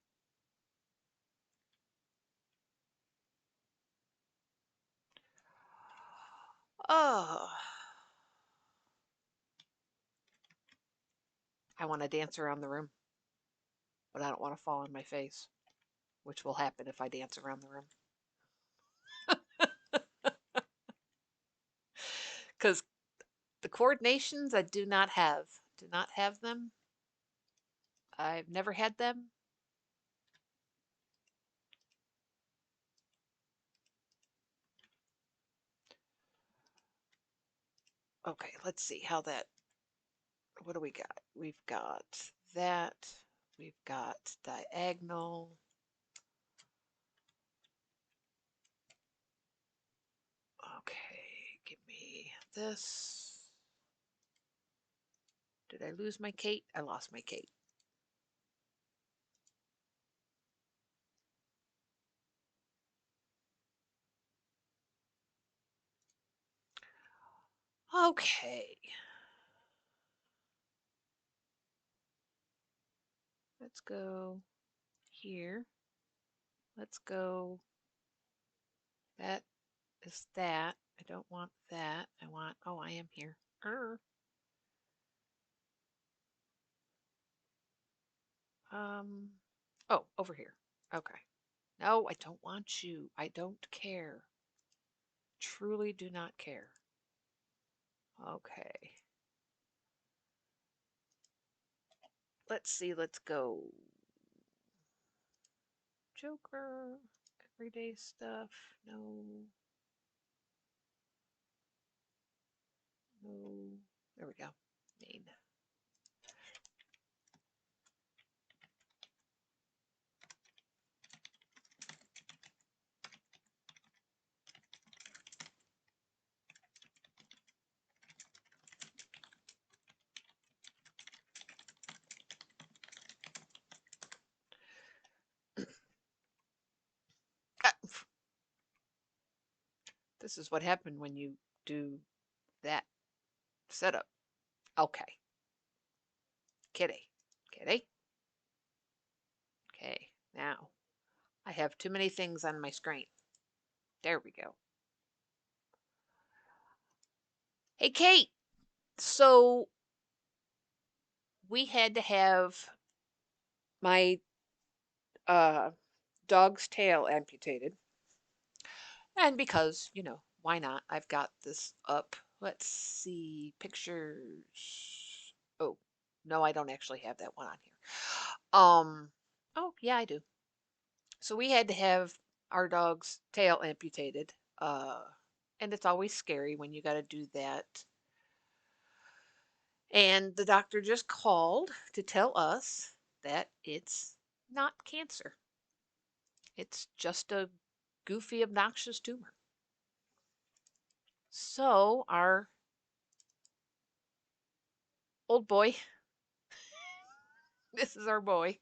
Oh, I want to dance around the room, but I don't want to fall on my face, which will happen if I dance around the room. Because the coordinations I do not have them. I've never had them. Okay, let's see how that, what do we got? We've got that. We've got diagonal. Okay, give me this. Did I lose my Kate? I lost my Kate. Okay. Let's go here. Let's go. That is that. I don't want that. I want, oh, I am here. Um, oh, over here. Okay. No, I don't want you. I don't care. Truly do not care. Okay. Let's see. Let's go. Joker. Everyday stuff. No. No. There we go. Main. Ah, this is what happened when you do that setup. Okay. Kitty. Kitty. Okay. Now, I have too many things on my screen. There we go. Hey, Kate. So we had to have my uh, dog's tail amputated. And because, why not? I've got this up. Let's see pictures. Oh, no, I don't actually have that one on here. Oh, yeah, I do. So we had to have our dog's tail amputated. And it's always scary when you got to do that. And the doctor just called to tell us that it's not cancer. It's just a goofy, obnoxious tumor. So our old boy, this is our boy.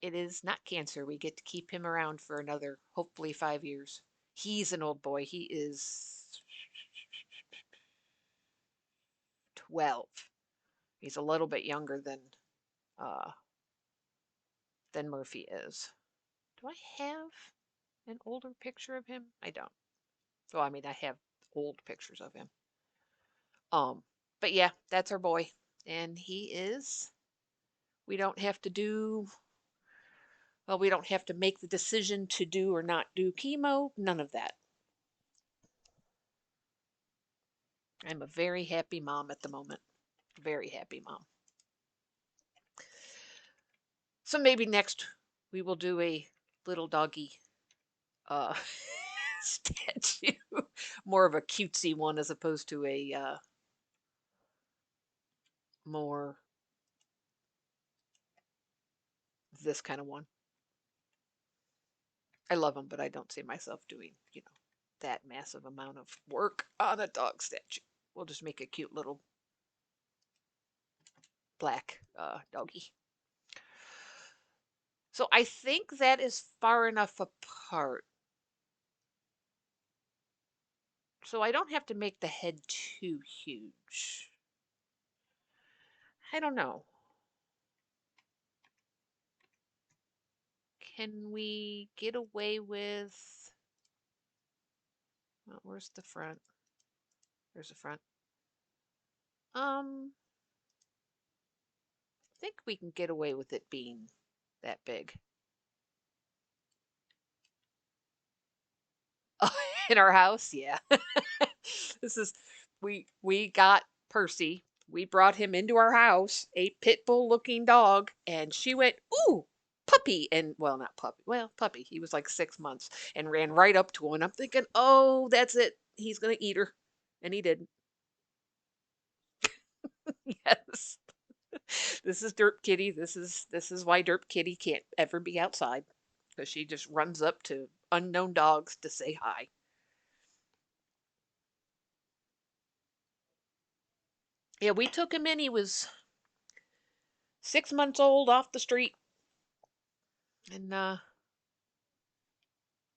It is not cancer. We get to keep him around for another, hopefully, 5 years. He's an old boy. He is 12. He's a little bit younger uh, than Murphy is. Do I have? an older picture of him? I don't. Well, I mean, I have old pictures of him. Um, but yeah, that's our boy. And he is, we don't have to do, well, we don't have to make the decision to do or not do chemo. None of that. I'm a very happy mom at the moment. Very happy mom. So maybe next we will do a little doggy uh statue. More of a cutesy one as opposed to a more this kind of one. I love them, but I don't see myself doing, that massive amount of work on a dog statue. We'll just make a cute little black doggy. So I think that is far enough apart. So I don't have to make the head too huge. I don't know. Can we get away with... Well, where's the front? There's the front. I think we can get away with it being that big. In our house, yeah. This is we got Percy. We brought him into our house, a pit bull looking dog, and she went, "Ooh, puppy!" And well, not puppy. Well, puppy. He was like 6 months and ran right up to him. I'm thinking, "Oh, that's it. He's gonna eat her," and he didn't. Yes. This is Derp Kitty. This is why Derp Kitty can't ever be outside, because she just runs up to unknown dogs to say hi. Yeah, we took him in. He was 6 months old off the street, and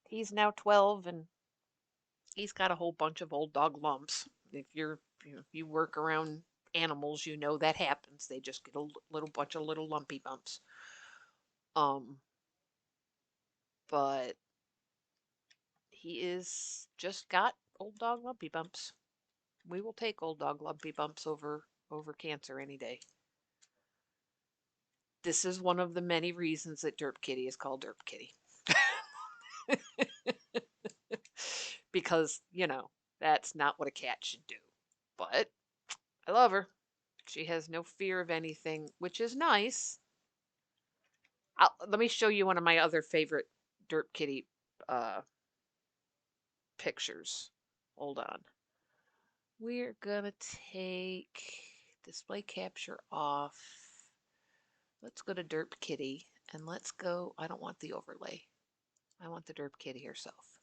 he's now 12, and he's got a whole bunch of old dog lumps. If you work around animals, you know that happens. They just get a little bunch of little lumpy bumps. Um, but he is just got old dog lumpy bumps. We will take old dog lumpy bumps over cancer any day. This is one of the many reasons that Derp Kitty is called Derp Kitty. Because, that's not what a cat should do. But I love her. She has no fear of anything, which is nice. Let me show you one of my other favorite Derp Kitty uh, pictures. Hold on. We're gonna take display capture off. Let's go to Derp Kitty and let's go. I don't want the overlay. I want the Derp Kitty herself.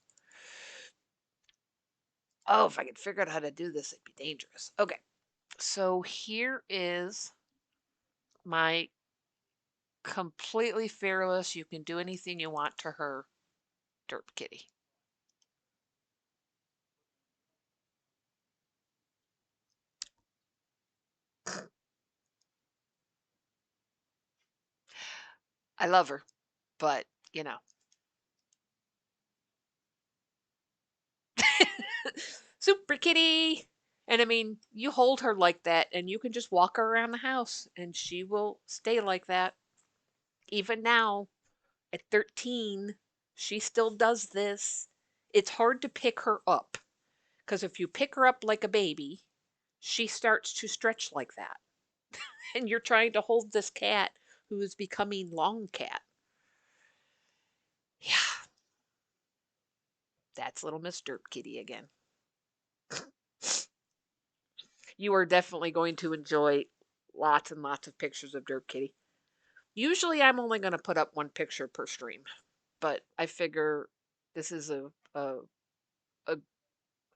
Oh, if I could figure out how to do this, it'd be dangerous. Okay, so here is my completely fearless, you can do anything you want to her Derp Kitty. I love her, but Super Kitty. And I mean, you hold her like that and you can just walk her around the house and she will stay like that. Even now, at 13, she still does this. It's hard to pick her up because if you pick her up like a baby, she starts to stretch like that. And you're trying to hold this cat who is becoming long cat. Yeah, that's little Miss Derp Kitty again. You are definitely going to enjoy lots and lots of pictures of Derp Kitty. Usually I'm only going to put up one picture per stream, but I figure this is a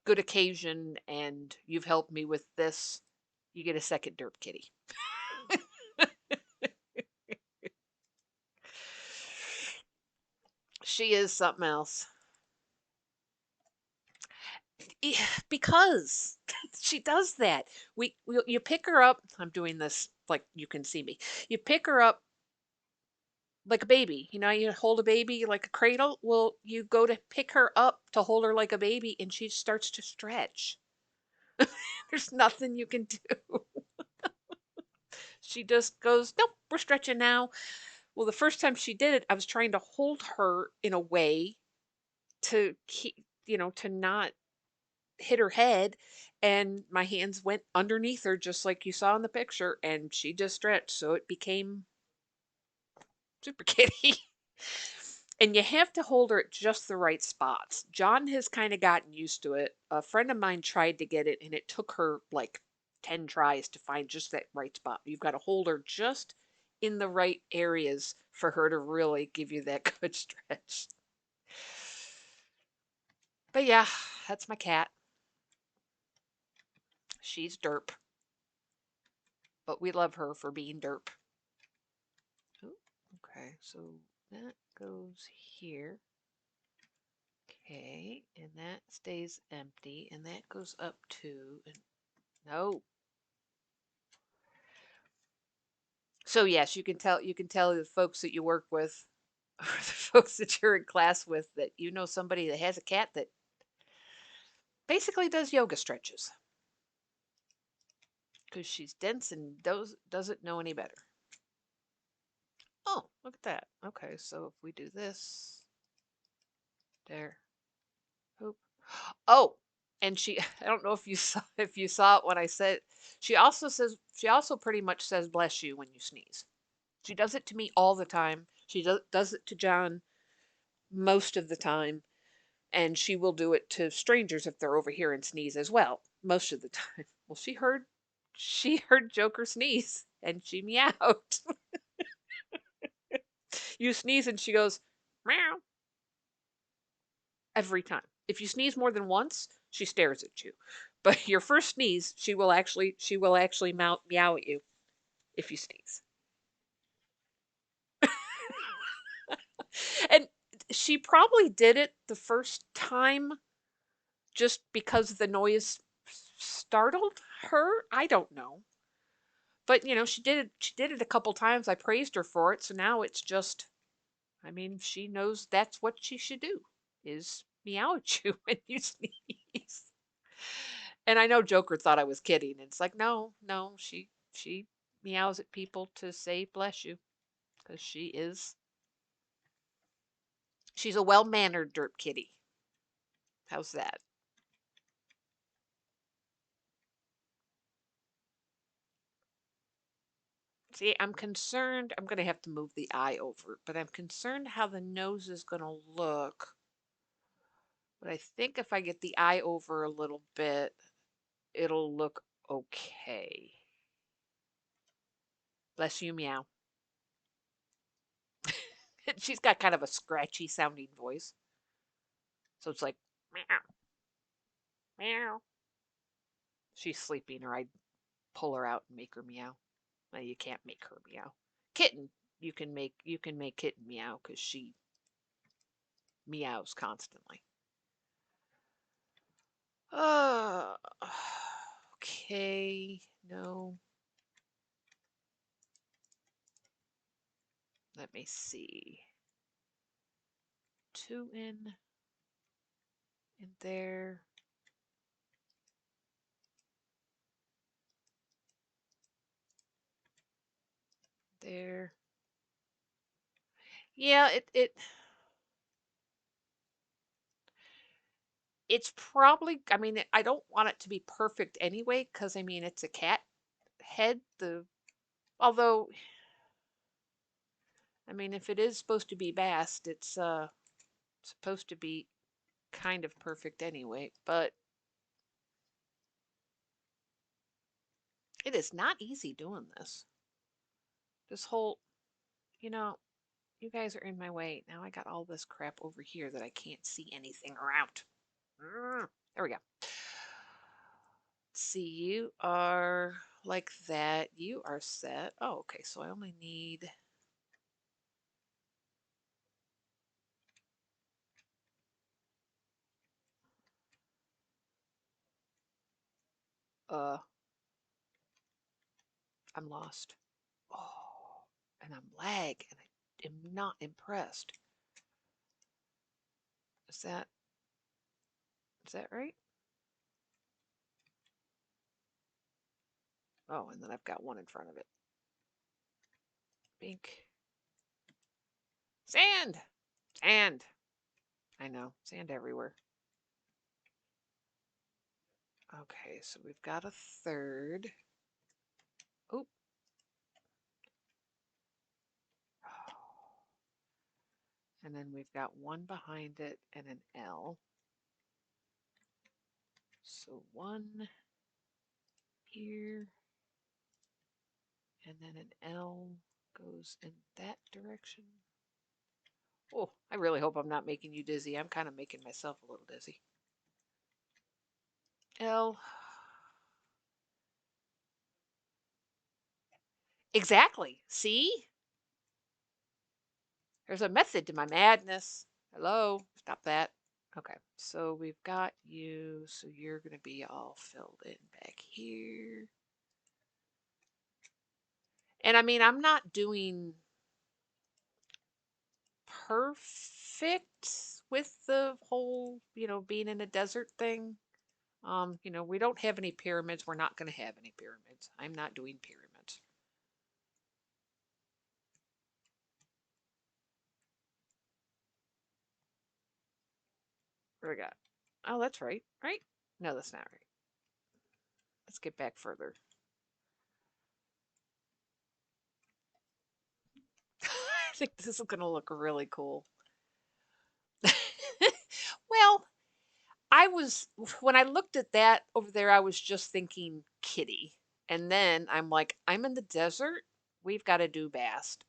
good occasion and you've helped me with this. You get a second Derp Kitty. She is something else. Because she does that. You pick her up. I'm doing this like you can see me. You pick her up like a baby. You know, you hold a baby like a cradle. Well, you go to pick her up to hold her like a baby, and she starts to stretch. There's nothing you can do. She just goes, nope, we're stretching now. Well, the first time she did it, I was trying to hold her in a way to keep, to not hit her head. And my hands went underneath her, just like you saw in the picture, and she just stretched. So it became Super Kitty. And you have to hold her at just the right spots. John has kind of gotten used to it. A friend of mine tried to get it, and it took her like 10 tries to find just that right spot. You've got to hold her just in the right areas for her to really give you that good stretch. But yeah, that's my cat. She's derp, but we love her for being derp. Ooh, okay, so that goes here. Okay, and that stays empty, and that goes up too. And no. So yes, you can tell the folks that you work with, or the folks that you're in class with, that you know somebody that has a cat that basically does yoga stretches because she's dense and doesn't know any better. Oh, look at that. Okay, so if we do this, there, hoop. Oh, and she, I don't know if you saw it when I said, she also pretty much says bless you when you sneeze. She does it to me all the time. She does it to John most of the time, and she will do it to strangers if they're over here and sneeze as well most of the time. Well, she heard Joker sneeze and she meowed. You sneeze and she goes meow every time. If you sneeze more than once, she stares at you. But your first sneeze, she will actually meow at you if you sneeze. And she probably did it the first time just because the noise startled her. I don't know. But she did it a couple times. I praised her for it, so now it's just, I mean, she knows that's what she should do, is meow at you when you sneeze. And I know Joker thought I was kidding. It's like, no, no, she meows at people to say bless you, because she's a well-mannered derp kitty. How's that? See, I'm concerned. I'm going to have to move the eye over, but I'm concerned how the nose is going to look. But I think if I get the eye over a little bit, it'll look okay. Bless you, meow. She's got kind of a scratchy sounding voice. So it's like, meow, meow. She's sleeping, or I'd pull her out and make her meow. Well, you can't make her meow. Kitten, you can make kitten meow because she meows constantly. Uh, okay, no. Let me see. Two in there. There. Yeah, it's probably, I mean, I don't want it to be perfect anyway, because I mean, it's a cat head. Although, I mean, if it is supposed to be Bast, it's supposed to be kind of perfect anyway. But it is not easy doing this. This whole, you know, you guys are in my way. Now I got all this crap over here that I can't see anything around. There we go. See, you are like that. You are set. Oh, okay. So I only need, uh, I'm lost. Oh, and I'm lag, and I am not impressed. Is that right? Oh, and then I've got one in front of it. Pink. Sand! Sand! I know, sand everywhere. Okay, so we've got a third. Oh. And then we've got one behind it and an L. So one here, and then an L goes in that direction. Oh, I really hope I'm not making you dizzy. I'm kind of making myself a little dizzy. L. Exactly. See? There's a method to my madness. Hello? Stop that. Okay, so we've got you. So you're going to be all filled in back here. And I mean, I'm not doing perfect with the whole, being in a desert thing. We don't have any pyramids. We're not going to have any pyramids. I'm not doing pyramids. What do we got? Oh, that's right. Right? No, that's not right. Let's get back further. I think this is going to look really cool. Well, when I looked at that over there, I was just thinking kitty. And then I'm like, I'm in the desert. We've got to do bast.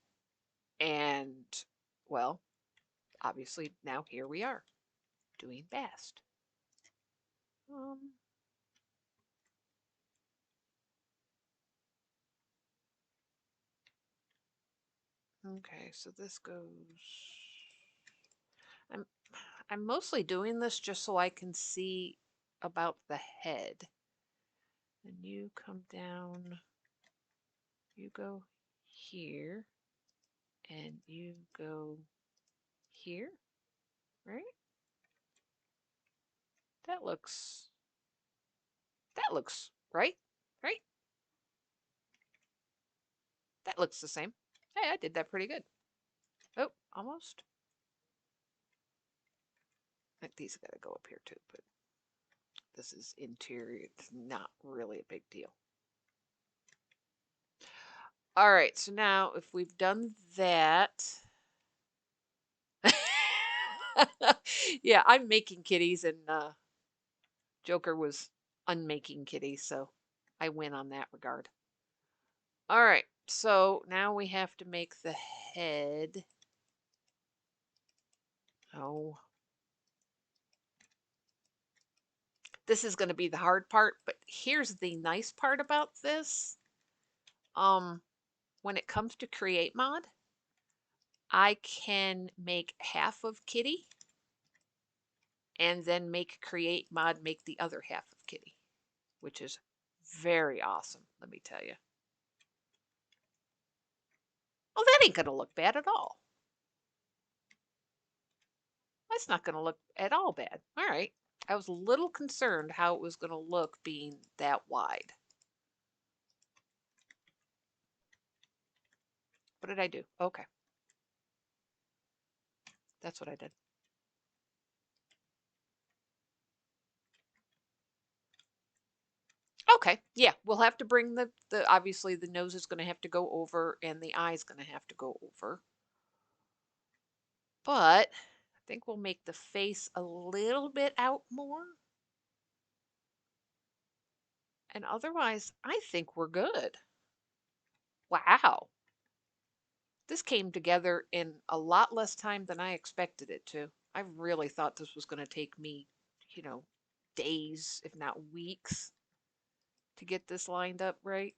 And, well, obviously now here we are doing bast. Um, okay, so this goes. I'm I'm mostly doing this just so I can see about the head. And you come down. You go here, and you go here, right? That looks right, right? That looks the same. Hey, I did that pretty good. Oh, almost. I think these got to go up here too, but this is interior. It's not really a big deal. All right, so now if we've done that, yeah, I'm making kitties, and Joker was unmaking kitties, so I win on that regard. All right, so now we have to make the head. Oh, this is going to be the hard part, but here's the nice part about this. When it comes to create mod, I can make half of kitty and then make create mod make the other half of kitty, which is very awesome, let me tell you. Oh, that ain't going to look bad at all. That's not going to look at all bad. All right. I was a little concerned how it was going to look being that wide. What did I do? Okay. That's what I did. Okay. Yeah, we'll have to bring the obviously the nose is going to have to go over and the eye is going to have to go over. But I think we'll make the face a little bit out more. And otherwise, I think we're good. Wow. This came together in a lot less time than I expected it to. I really thought this was going to take me, you know, days, if not weeks, to get this lined up right.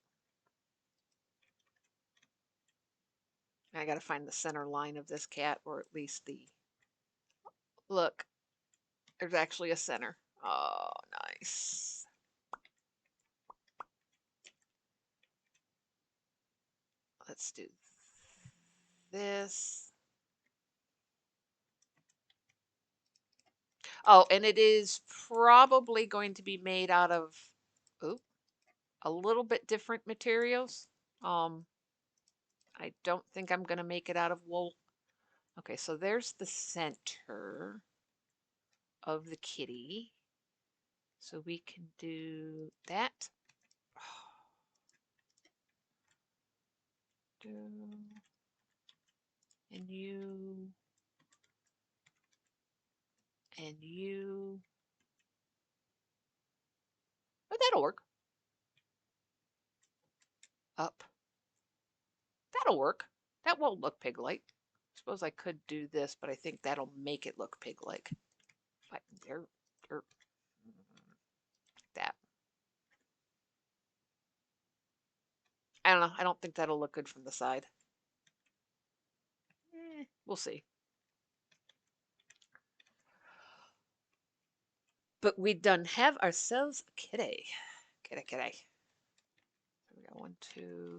I got to find the center line of this cat, or at least the. Look, there's actually a center. Oh, nice. Let's do this. Oh, and it is probably going to be made out of, oop, a little bit different materials. Um, I don't think I'm going to make it out of wool. Okay, so there's the center of the kitty. So we can do that. And you. Oh, that'll work. Up. That'll work. That won't look pig-like. Suppose I could do this, but I think that'll make it look pig-like. There, there, that. I don't know. I don't think that'll look good from the side. We'll see. But we done have ourselves a kitty. Kitty. We got 1, 2.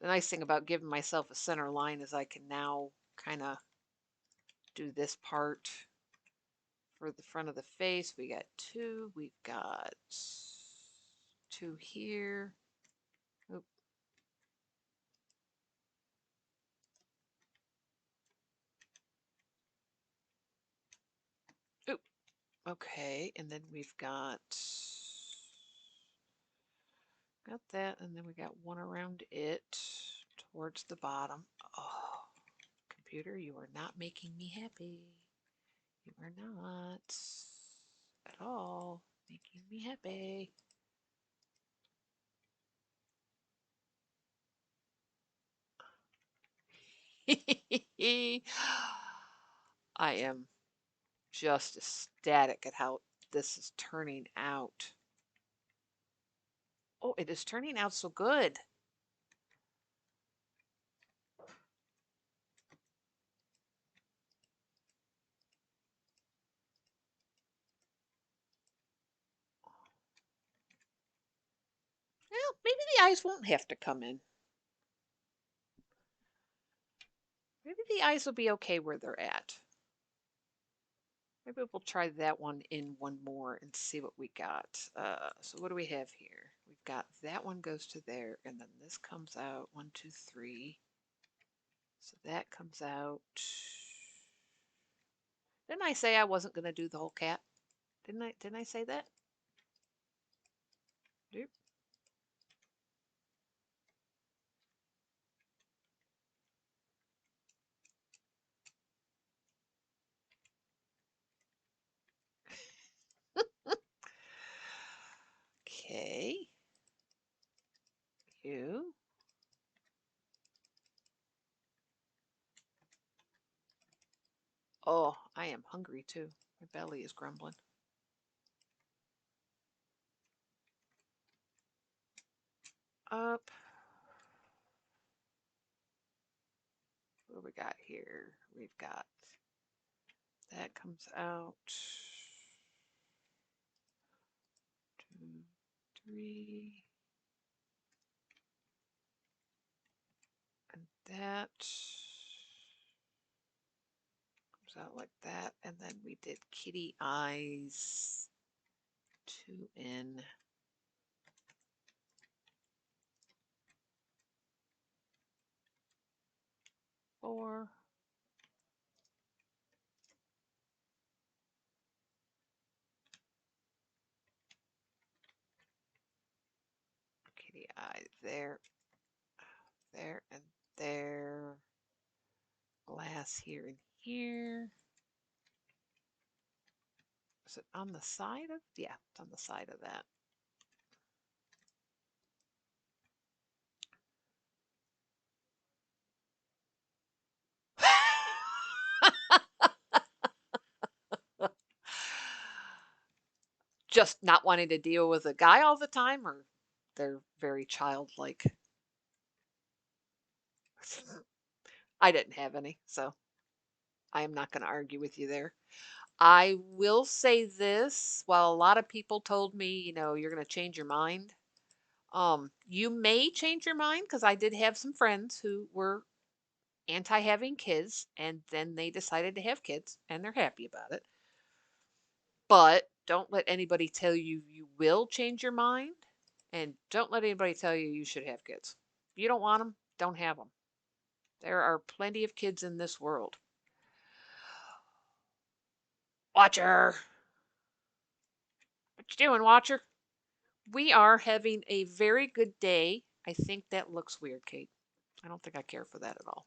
The nice thing about giving myself a center line is I can now kind of do this part for the front of the face. We got 2. We've got 2 here. Oop. Oop. Okay, and then we've got that, and then we got one around it towards the bottom. Oh, computer, you are not making me happy. You are not at all making me happy. I am just ecstatic at how this is turning out. Oh, it is turning out so good. Well, maybe the eyes won't have to come in. Maybe the eyes will be okay where they're at. Maybe we'll try that one in one more and see what we got. So what do we have here? We've got that one goes to there, and then this comes out. 1, 2, 3. So that comes out. Didn't I say I wasn't going to do the whole cat? Didn't I say that? Nope. Okay. You. Oh, I am hungry too. My belly is grumbling. Up. What do we got here? We've got that comes out. 2, 3. And that comes out like that. And then we did kitty eyes. 2 in. 4. Kitty eyes there, and there. Glass here and here. Is it on the side of? Yeah, it's on the side of that. Just not wanting to deal with a guy all the time, or they're very childlike? I didn't have any, so I am not going to argue with you there. I will say this, while a lot of people told me, you're going to change your mind, you may change your mind, because I did have some friends who were anti-having kids, and then they decided to have kids, and they're happy about it. But don't let anybody tell you you will change your mind, and don't let anybody tell you you should have kids. If you don't want them, don't have them. There are plenty of kids in this world. Watcher! What you doing, Watcher? We are having a very good day. I think that looks weird, Kate. I don't think I care for that at all.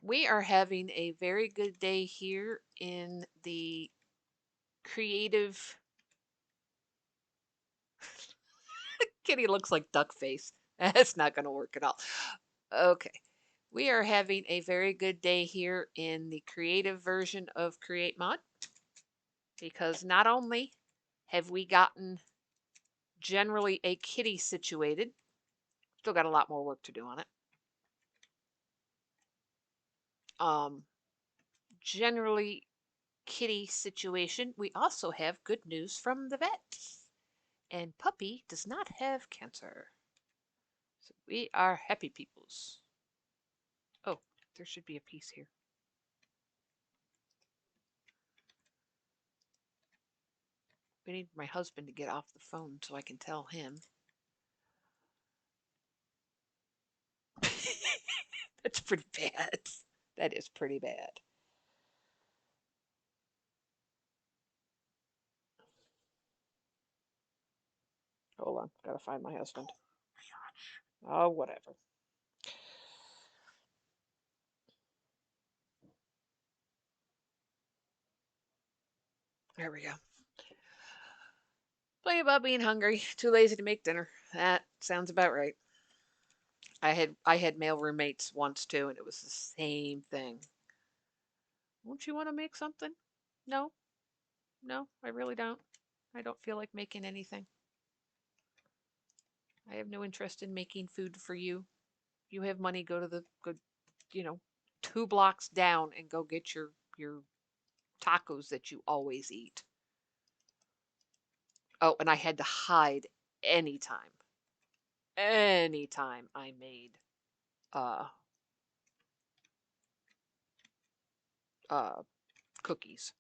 We are having a very good day here in the creative. Kitty looks like duck face. That's not going to work at all. Okay. We are having a very good day here in the creative version of Create Mod because not only have we gotten generally a kitty situated, still got a lot more work to do on it. Generally kitty situation, we also have good news from the vet. And Puppy does not have cancer. So we are happy peoples. Oh, there should be a piece here. We need my husband to get off the phone so I can tell him. That's pretty bad. That is pretty bad. Hold on, gotta find my husband. Oh, whatever. There we go. Play about being hungry, too lazy to make dinner. That sounds about right. I had male roommates once too, and it was the same thing. Won't you want to make something? No, no, I really don't. I don't feel like making anything. I have no interest in making food for you. You have money, go to the good, you know, 2 blocks down and go get your tacos that you always eat. Oh, and I had to hide anytime. Anytime I made uh uh cookies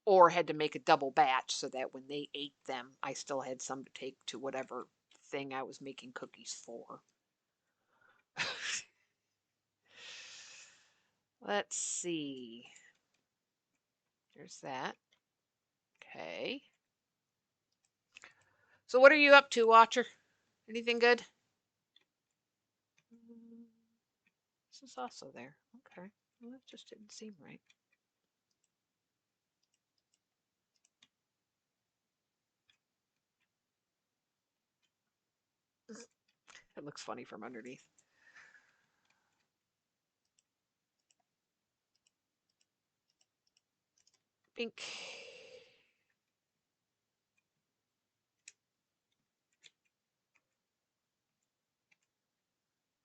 or had to make a double batch so that when they ate them, I still had some to take to whatever thing I was making cookies for. Let's see. There's that. Okay. So what are you up to, Watcher? Anything good? This is also there. Okay. Well, that just didn't seem right. It looks funny from underneath. Pink.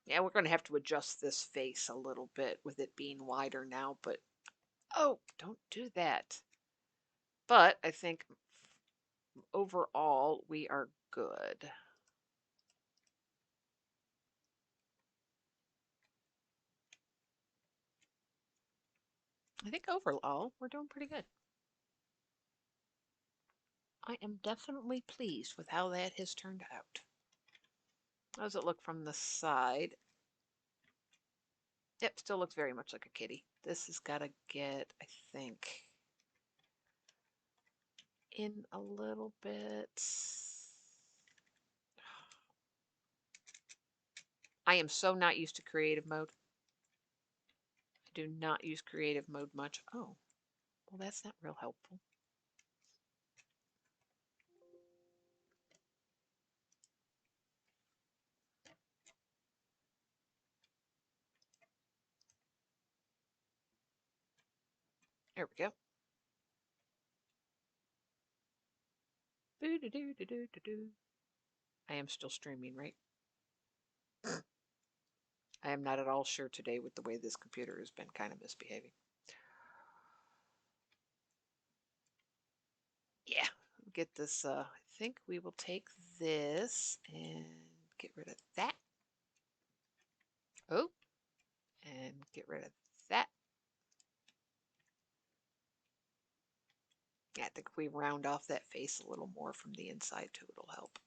Yeah, we're going to have to adjust this face a little bit with it being wider now, but oh, don't do that. But I think overall we are good. I think overall we're doing pretty good. I am definitely pleased with how that has turned out. How does it look from the side? Yep, still looks very much like a kitty. This has got to get, I think, in a little bit. I am so not used to creative mode. I do not use creative mode much. Oh, well, that's not real helpful. There we go. Boo -doo -doo -doo -doo -doo -doo. I am still streaming, right? I am not at all sure today with the way this computer has been kind of misbehaving. Yeah, get this. I think we will take this and get rid of that. Oh, and get rid of that. Yeah, I think if we round off that face a little more from the inside too, it'll help.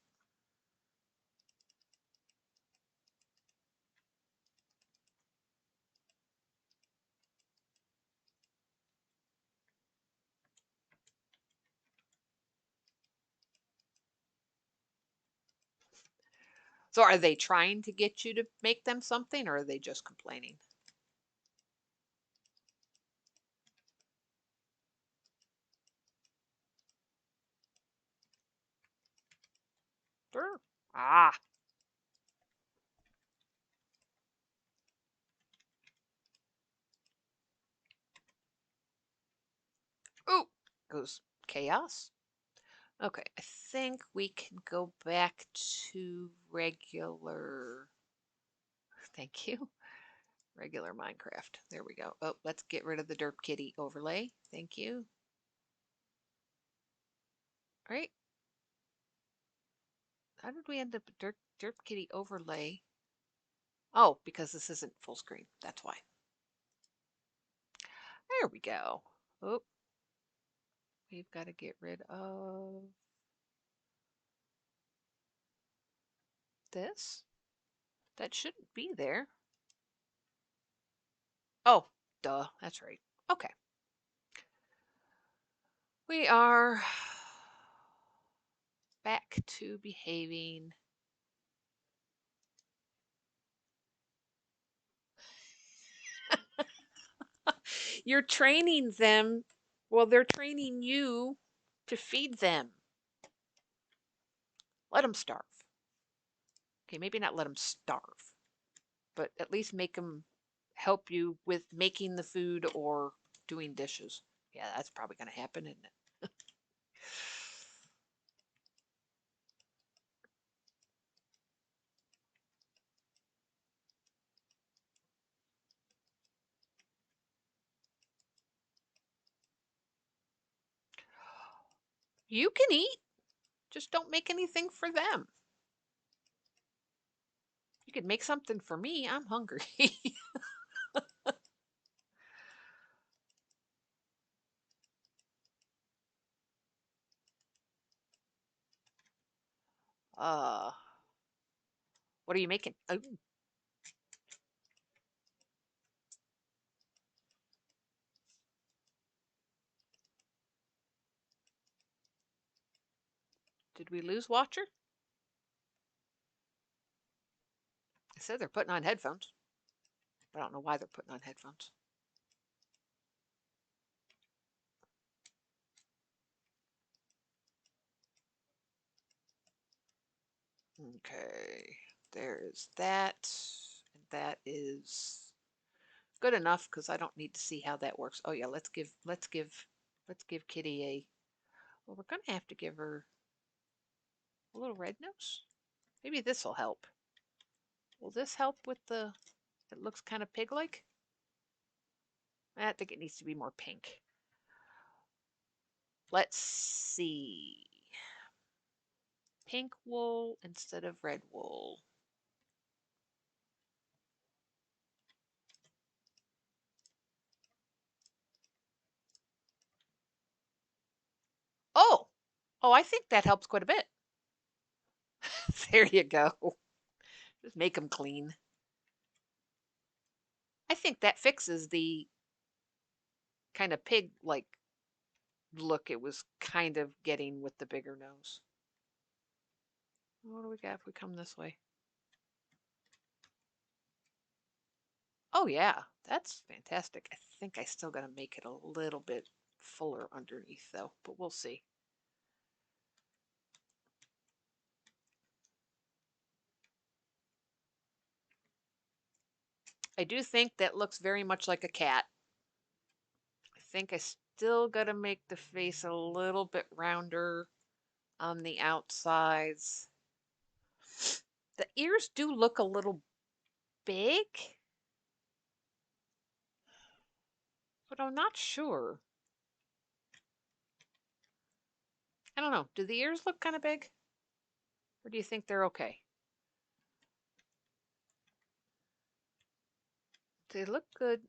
So are they trying to get you to make them something, or are they just complaining? Sure. Ah. Ooh, goes chaos. Okay, I think we can go back to regular. Thank you. Regular Minecraft. There we go. Oh, let's get rid of the Derp Kitty overlay. Thank you. All right. How did we end up with Derp Kitty overlay? Oh, because this isn't full screen. That's why. There we go. Oh, we've got to get rid of this. That shouldn't be there. Oh, duh. That's right. Okay. We are back to behaving. You're training them. Well, they're training you to feed them. Let them starve. Okay, maybe not let them starve, but at least make them help you with making the food or doing dishes. Yeah, that's probably going to happen, isn't it? You can eat, just don't make anything for them. You could make something for me. I'm hungry. uh, what are you making? Oh, did we lose Watcher? I said they're putting on headphones. I don't know why they're putting on headphones. Okay, there is that. And that is good enough because I don't need to see how that works. Oh yeah, let's give Kitty a, well, we're gonna have to give her a little red nose. Maybe this will help. Will this help with the, it looks kind of pig-like? I think it needs to be more pink. Let's see. Pink wool instead of red wool. Oh, oh, I think that helps quite a bit. There you go. Just make them clean. I think that fixes the kind of pig-like look it was kind of getting with the bigger nose. What do we got if we come this way? Oh yeah, that's fantastic. I think I still got to make it a little bit fuller underneath though, but we'll see. I do think that looks very much like a cat. I think I still got to make the face a little bit rounder on the outsides. The ears do look a little big, but I'm not sure. I don't know. Do the ears look kind of big? Or do you think they're okay? They look good.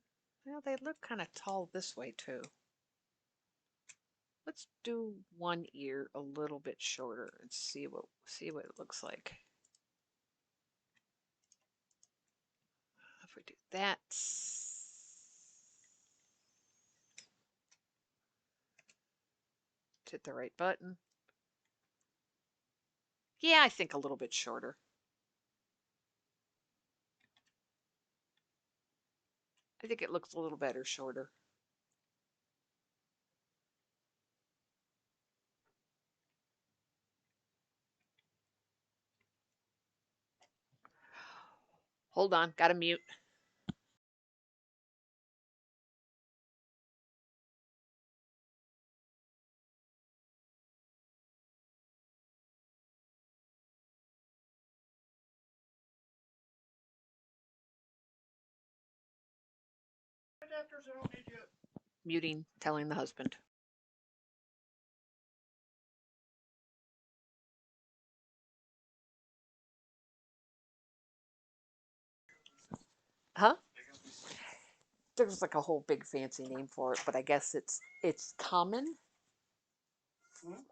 Well, they look kind of tall this way too. Let's do one ear a little bit shorter and see what it looks like. If we do that, hit the right button. Yeah, I think a little bit shorter. I think it looks a little better shorter. Hold on, gotta mute. Muting, telling the husband. Huh? There's like a whole big fancy name for it, but I guess it's common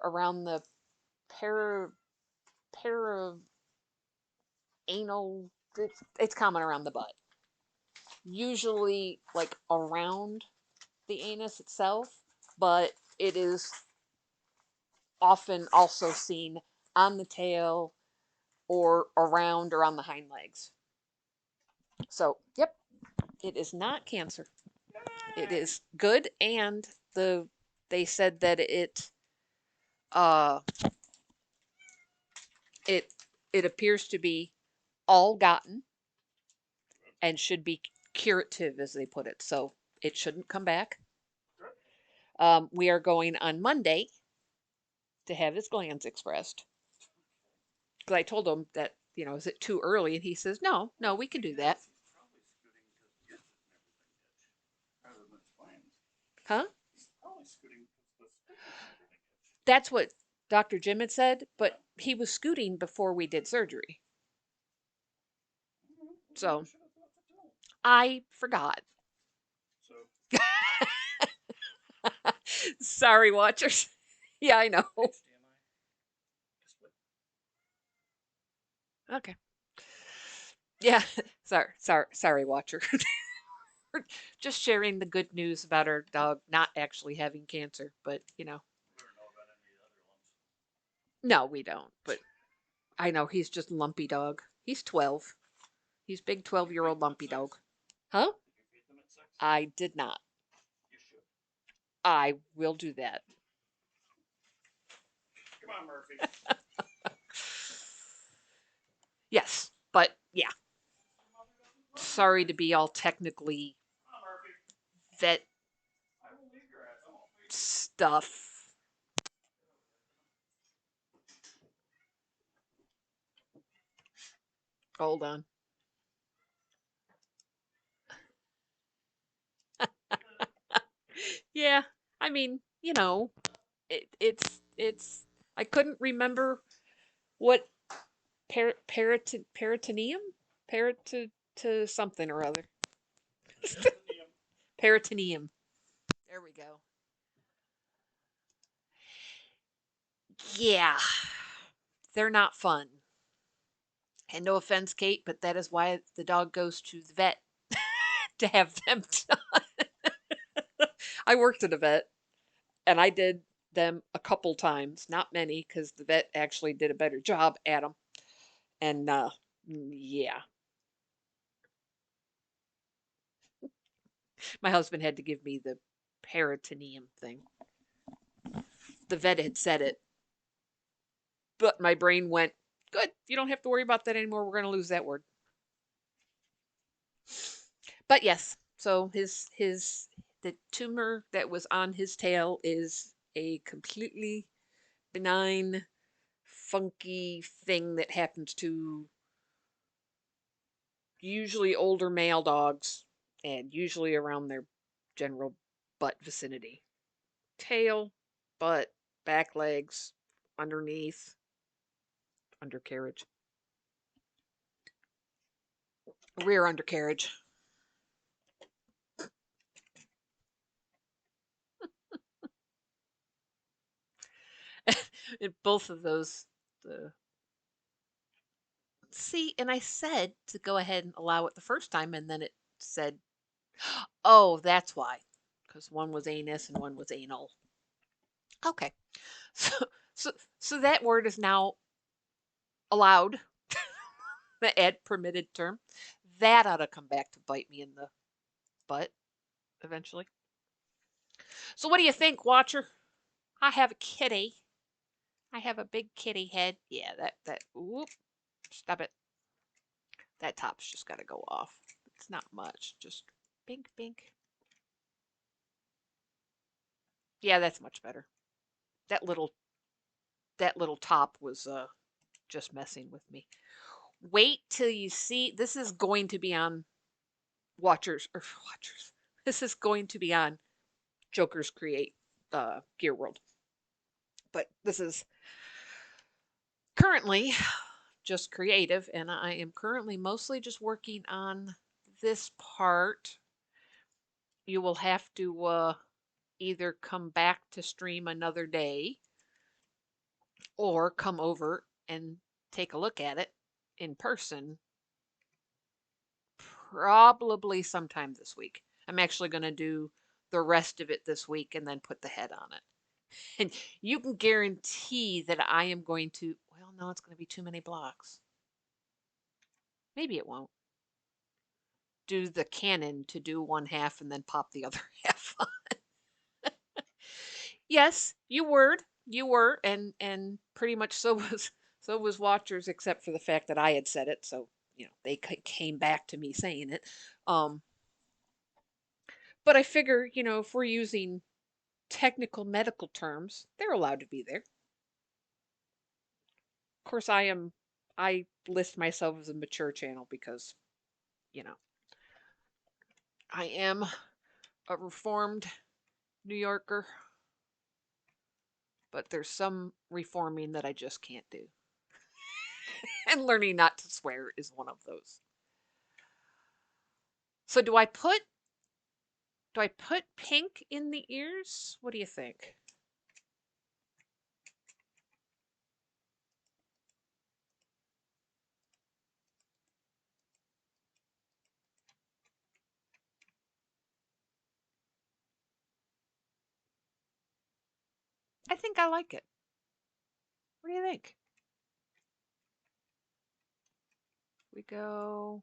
around the para para anal. It's common around the butt. Usually like around the anus itself, but it is often also seen on the tail or around or on the hind legs. So, yep, it is not cancer. It is good, and they said that uh it it appears to be all gotten and should be curative, as they put it. So it shouldn't come back. We are going on Monday to have his glands expressed. Because I told him that, is it too early? And he says, no, no, we can do that. Huh? That's what Dr. Jim had said, but he was scooting before we did surgery. So I forgot. Sorry, watchers. Yeah, I know. Okay. Yeah. Sorry, watcher. Just sharing the good news about our dog not actually having cancer, but no, we don't. But I know he's just lumpy dog. He's 12. He's big 12-year-old lumpy dog. Huh? I did not. I will do that. Yes, but yeah. Sorry to be all technically vet stuff. Hold on. Yeah, I mean, it's. I couldn't remember what peritoneum, perit to something or other. Peritoneum. There we go. Yeah, they're not fun. And no offense, Kate, but that is why the dog goes to the vet to have them done. I worked at a vet and I did them a couple times, not many, because the vet actually did a better job at them. And yeah, my husband had to give me the peritoneum thing. The vet had said it, but my brain went, good, you don't have to worry about that anymore. We're going to lose that word. But yes, so the tumor that was on his tail is a completely benign, funky thing that happens to usually older male dogs and usually around their general butt vicinity. Tail, butt, back legs, underneath, undercarriage, rear undercarriage. In both of those, the see, and I said to go ahead and allow it the first time, and then it said, "Oh, that's why," because one was anus and one was anal. Okay, so so so that word is now allowed, the add permitted term. That ought to come back to bite me in the butt eventually. So what do you think, Watcher? I have a kitty. I have a big kitty head. Yeah, that. Whoop! Stop it. That top's just got to go off. It's not much. Just bink, bink. Yeah, that's much better. That little that little top was just messing with me. Wait till you see. This is going to be on Watchers. This is going to be on Joker's Create Gearworld. But this is currently just creative, and I am currently mostly just working on this part. You will have to either come back to stream another day or come over and take a look at it in person probably sometime this week. I'm actually going to do the rest of it this week and then put the head on it. And you can guarantee that I am going to, well, no, it's going to be too many blocks. Maybe it won't. Do the cannon to do one half and then pop the other half on. Yes, you were, and pretty much so was Watchers, except for the fact that I had said it. So they came back to me saying it. Um, but I figure if we're using technical medical terms, they're allowed to be there. Of course, I list myself as a mature channel because you know I am a reformed New Yorker, but there's some reforming that I just can't do. And learning not to swear is one of those. So do I put pink in the ears? What do you think? I think I like it. What do you think? We go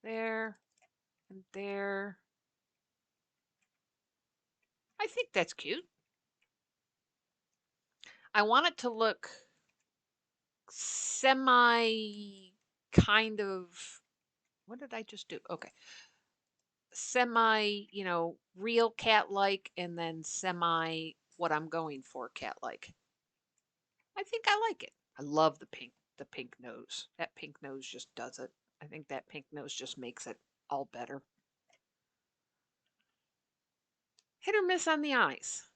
there and there. I think that's cute. I want it to look semi kind of, what did I just do? Okay. Semi, real cat like, and then semi what I'm going for cat like. I think I like it. I love the pink nose. That pink nose just does it. I think that pink nose just makes it all better. Hit or miss on the eyes.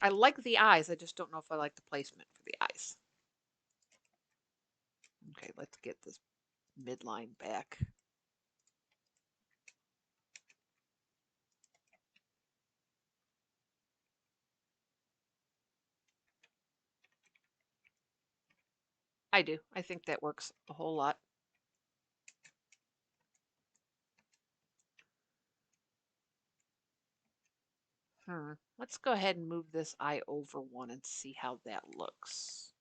I like the eyes. I just don't know if I like the placement for the eyes. Okay, let's get this midline back. I do. I think that works a whole lot. Let's go ahead and move this eye over one and see how that looks.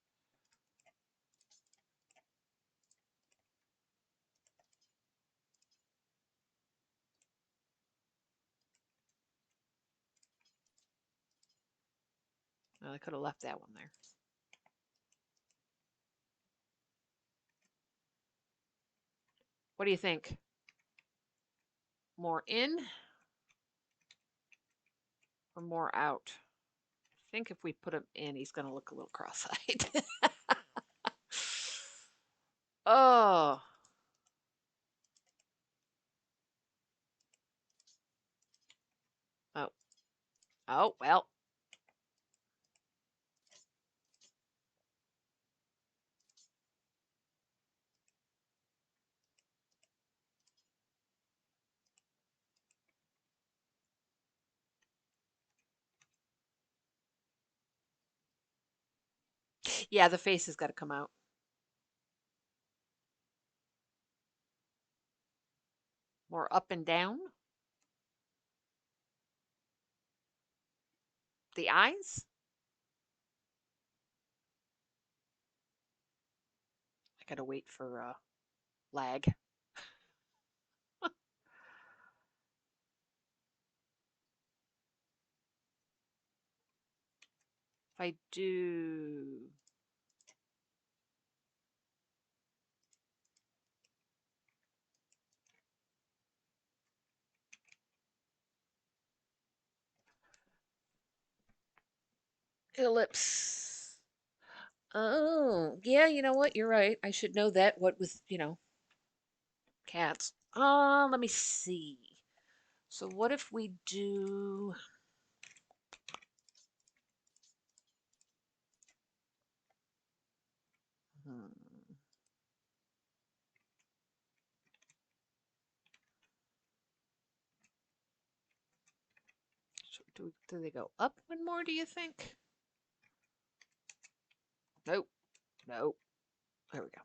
Well, I could have left that one there. What do you think? More in or more out? I think if we put him in, he's going to look a little cross-eyed. Oh. Oh. Oh, well. Yeah, the face has got to come out. More up and down. The eyes. I gotta wait for lag. If I do ellipse. Oh, yeah, you know what? You're right. I should know that. What with, cats. Let me see. So what if we do hmm, so do they go up one more, do you think? Nope. Nope. There we go.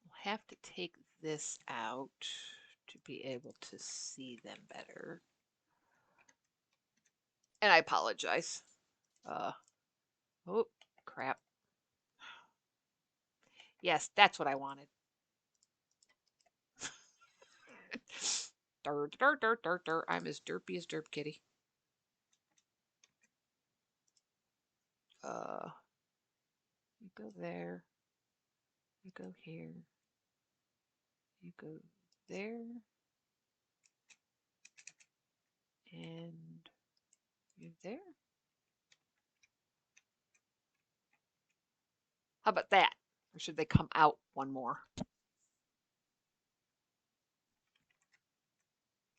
We'll have to take this out to be able to see them better. And I apologize. Uh, oh, crap. Yes, that's what I wanted. Dirt, dirt, dirt, dirt, dirt. I'm as derpy as Derp Kitty. Uh, you go there. You go here. You go there. And you there. How about that? Or should they come out one more? I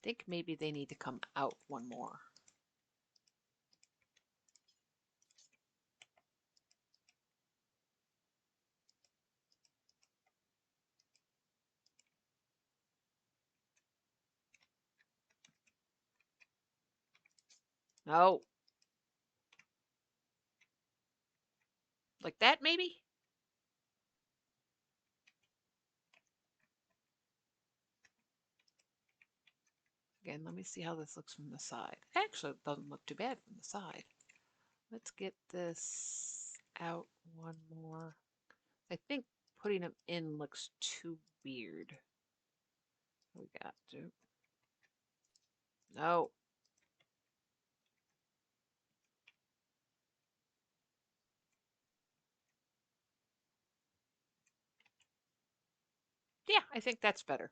think maybe they need to come out one more. No. Like that, maybe? Again, let me see how this looks from the side. Actually, it doesn't look too bad from the side. Let's get this out one more. I think putting them in looks too weird. We got to. No. Yeah, I think that's better.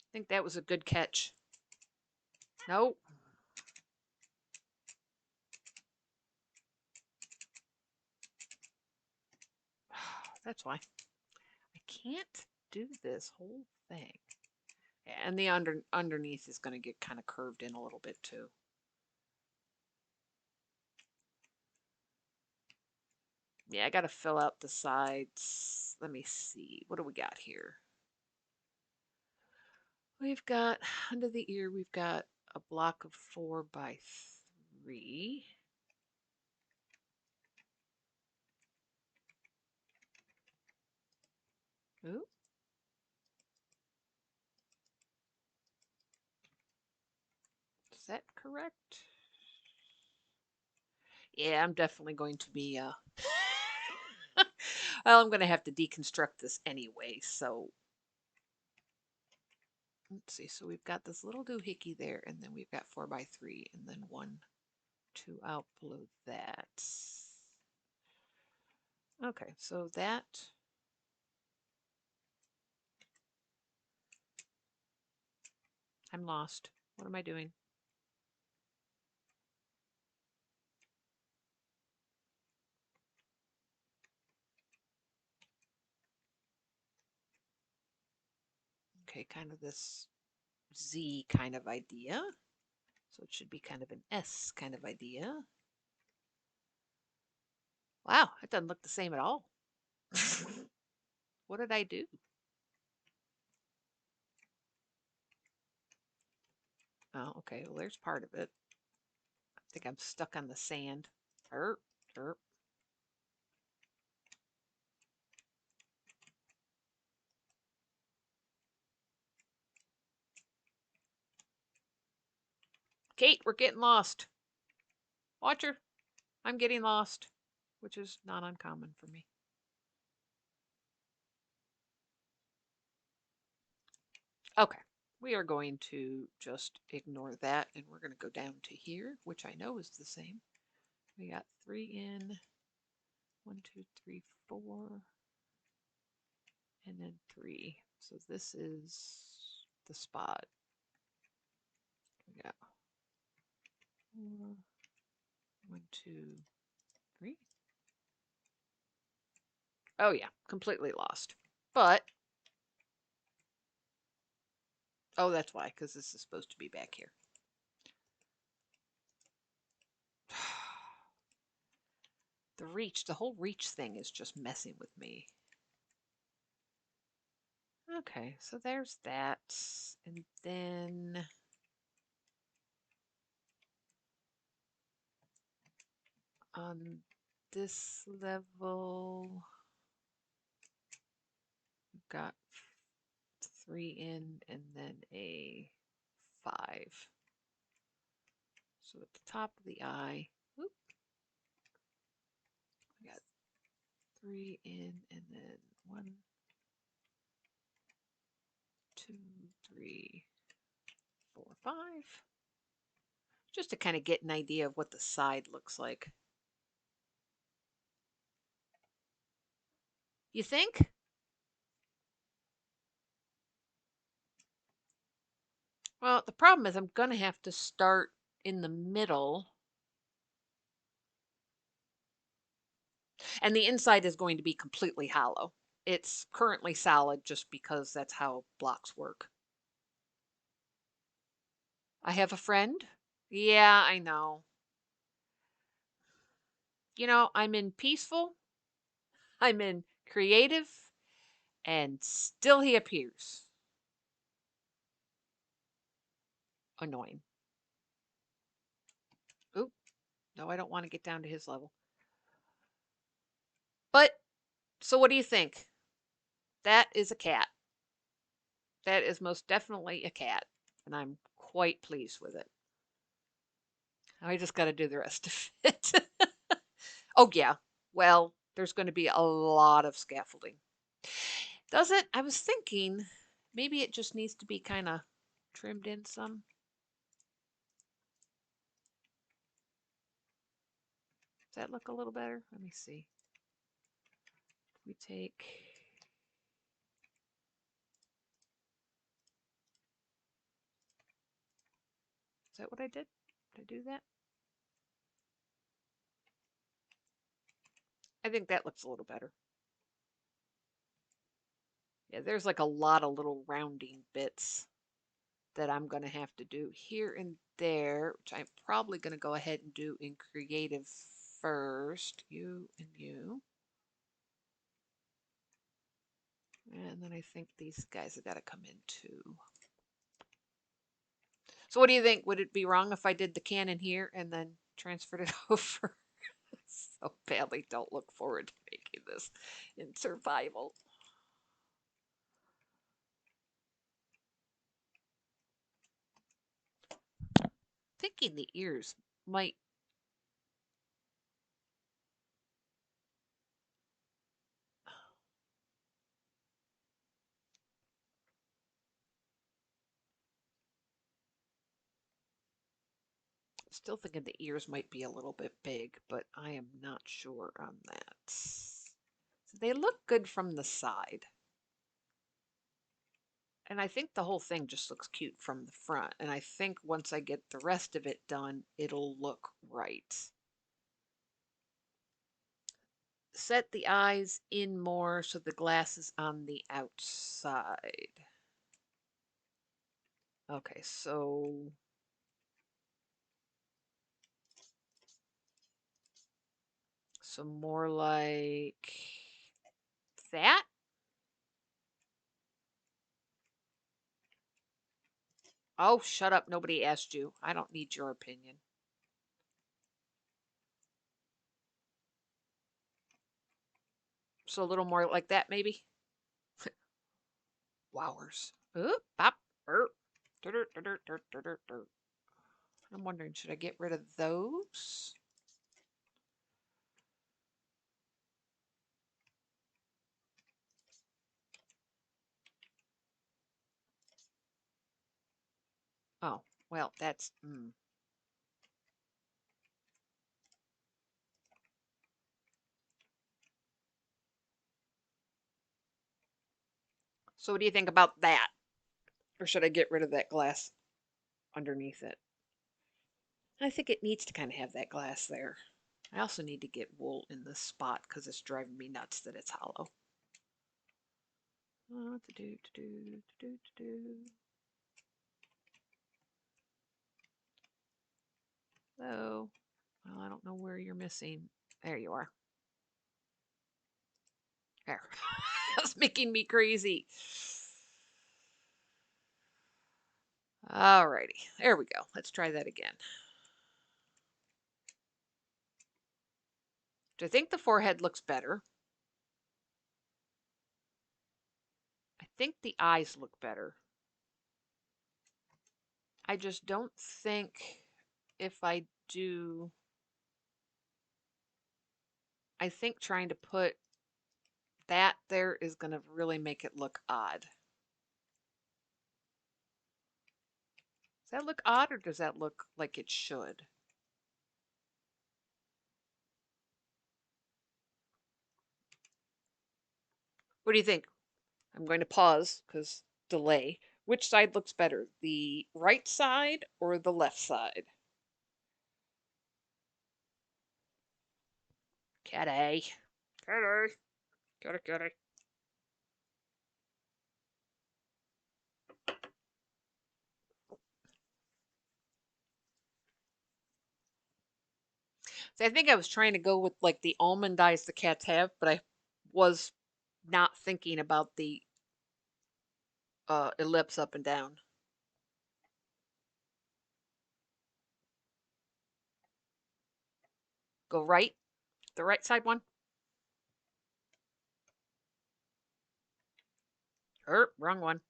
I think that was a good catch. No. That's why. I can't do this whole thing. And the underneath is going to get kind of curved in a little bit too. Yeah, I got to fill out the sides. Let me see. What do we got here? We've got, under the ear, we've got a block of 4 by 3. Ooh. Is that correct? Yeah, I'm definitely going to be, well, I'm going to have to deconstruct this anyway, so let's see. So we've got this little doohickey there, and then we've got 4 by 3, and then 1, 2 out below that. Okay, so that I'm lost. What am I doing? Okay, kind of this Z kind of idea. So it should be kind of an S kind of idea. Wow, it doesn't look the same at all. What did I do? Oh, okay. Well, there's part of it. I think I'm stuck on the sand. Erp, erp. Kate, we're getting lost. Watch her. I'm getting lost, which is not uncommon for me. Okay, we are going to just ignore that and we're going to go down to here, which I know is the same. We got 3 in, 1, 2, 3, 4, and then 3. So this is the spot. We got 4, 1, 2, 3. Oh yeah, completely lost. But, oh, that's why, because this is supposed to be back here. The whole reach thing is just messing with me. Okay, so there's that. And then on this level, we've got 3 in and then a 5. So at the top of the eye, whoop, we got 3 in and then 1, 2, 3, 4, 5. Just to kind of get an idea of what the side looks like. You think? Well, the problem is I'm going to have to start in the middle. And the inside is going to be completely hollow. It's currently solid just because that's how blocks work. I have a friend. Yeah, I know. You know, I'm in peaceful, I'm in creative, and still he appears. Annoying. Oop, no, I don't want to get down to his level. But, so what do you think? That is a cat. That is most definitely a cat, and I'm quite pleased with it. I just got to do the rest of it. Oh, yeah. Well, there's going to be a lot of scaffolding. Does it? I was thinking maybe it just needs to be kind of trimmed in some. Does that look a little better? Let me see. We take. Is that what I did? Did I do that? I think that looks a little better. Yeah, there's like a lot of little rounding bits that I'm going to have to do here and there, which I'm probably going to go ahead and do in creative first. You and you. And then I think these guys have got to come in too. So what do you think? Would it be wrong if I did the cannon here and then transferred it over? So badly don't look forward to making this in survival. Thinking the ears might. Still thinking the ears might be a little bit big, but I am not sure on that. So they look good from the side. And I think the whole thing just looks cute from the front. And I think once I get the rest of it done, it'll look right. Set the eyes in more so the glass is on the outside. Okay, so So more like that? Oh, shut up. Nobody asked you. I don't need your opinion. So a little more like that, maybe? Wowers. Oop, bop, burp. I'm wondering, should I get rid of those? Oh, well, that's... So what do you think about that? Or should I get rid of that glass underneath it? I think it needs to kind of have that glass there. I also need to get wool in this spot because it's driving me nuts that it's hollow. Oh, well, I don't know where you're missing. There you are. There. That's making me crazy. Alrighty, there we go. Let's try that again. Do I think the forehead looks better? I think the eyes look better. I just don't think if I do... I think trying to put that there is going to really make it look odd. Does that look odd or does that look like it should? What do you think? I'm going to pause because delay. Which side looks better, the right side or the left side? Kitty. Kitty. Kitty, kitty. So I think I was trying to go with like the almond eyes the cats have, but I was not thinking about the ellipse up and down. Go right, the right side one. Wrong one.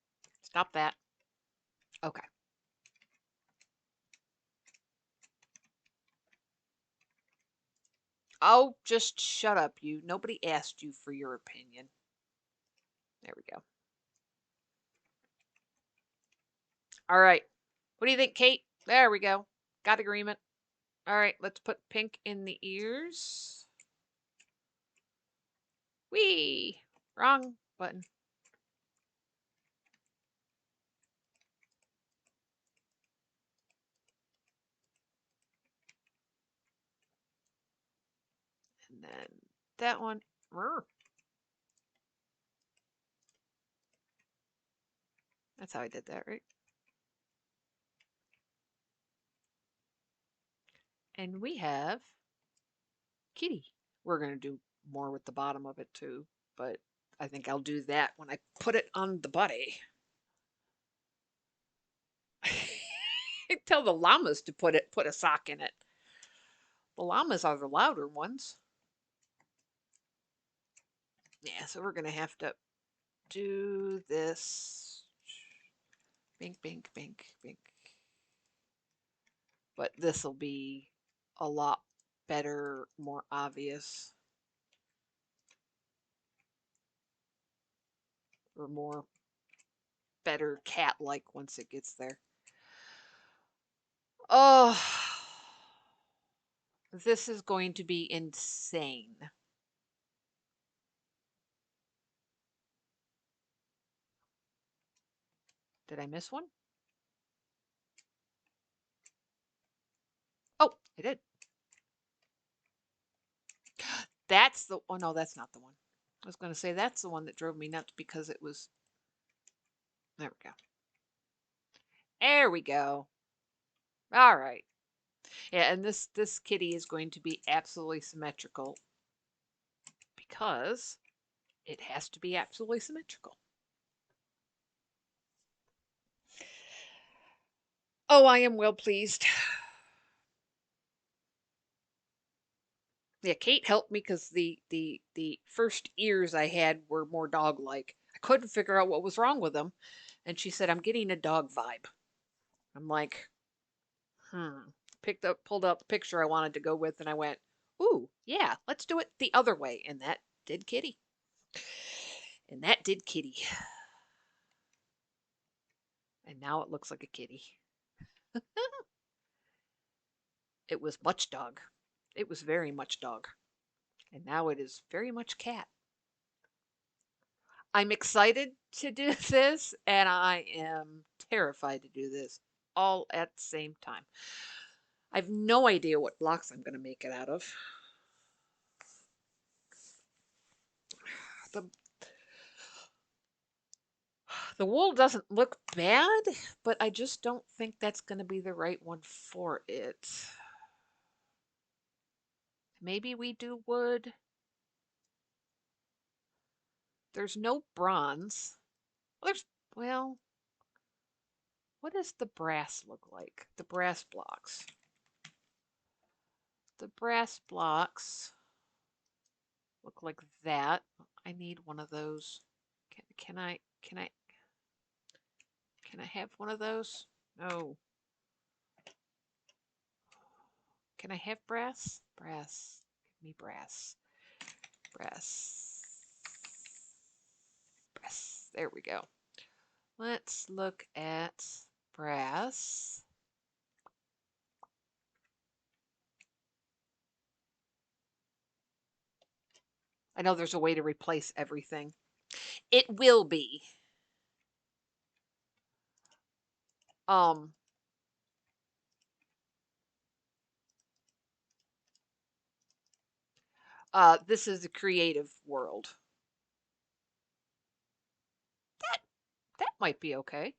Stop that. Okay. Oh, just shut up, you. Nobody asked you for your opinion. There we go. All right. What do you think, Kate? There we go. Got agreement. All right, let's put pink in the ears. Whee! Wrong button. And then that one. That's how I did that, right? And we have kitty. We're going to do more with the bottom of it too, but I think I'll do that when I put it on the body. I tell the llamas to put a sock in it. The llamas are the louder ones. Yeah, so we're going to have to do this. Bink, bink, bink, bink. But this will be a lot better, more obvious, or more better cat-like once it gets there. Oh, this is going to be insane. Did I miss one? Oh, I did. That's the... Oh, no, that's not the one. I was going to say that's the one that drove me nuts because it was... There we go. There we go. All right. Yeah, and this kitty is going to be absolutely symmetrical. because it has to be absolutely symmetrical. Oh, I am well pleased. Yeah, Kate helped me because the first ears I had were more dog-like. I couldn't figure out what was wrong with them, and she said, "I'm getting a dog vibe." I'm like, hmm. Pulled out the picture I wanted to go with, and I went, "Ooh, yeah, let's do it the other way." And that did Kitty. And that did Kitty. And now it looks like a kitty. It was much dog. It was very much dog. And now it is very much cat. I'm excited to do this, and I am terrified to do this all at the same time. I have no idea what blocks I'm going to make it out of. The, the wool doesn't look bad, but I just don't think that's going to be the right one for it. Maybe we do wood. There's no bronze. Well, what does the brass look like? The brass blocks. The brass blocks look like that. I need one of those. Can I have one of those? No. Can I have brass? Brass. Give me brass. Brass. Brass. There we go. Let's look at brass. I know there's a way to replace everything. It will be. Um, this is a creative world. That that might be okay.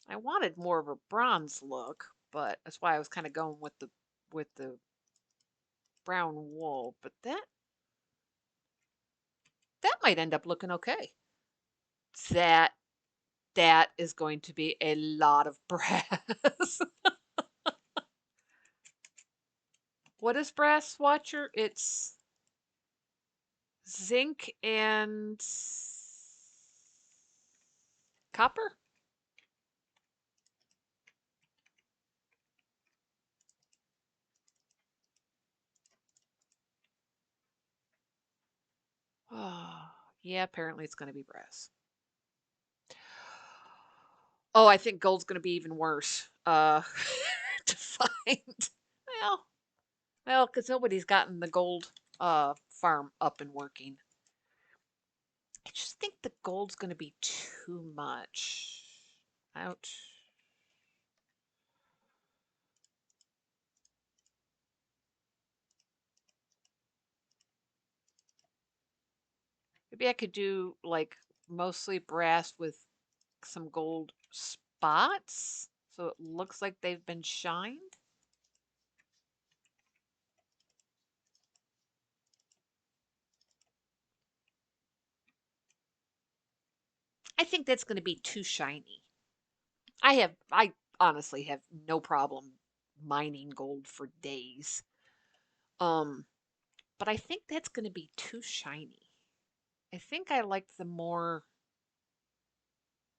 I wanted more of a bronze look, but that's why I was kind of going with the brown wool. But that might end up looking okay. That that is going to be a lot of brass. What is brass, Watcher? It's zinc and copper? Oh, yeah, apparently it's going to be brass. Oh, I think gold's going to be even worse to find. Well, because nobody's gotten the gold farm up and working. I just think the gold's going to be too much. Ouch. Maybe I could do like mostly brass with some gold spots so it looks like they've been shined. I think that's going to be too shiny. I honestly have no problem mining gold for days. Um, but I think that's going to be too shiny. I think I like the more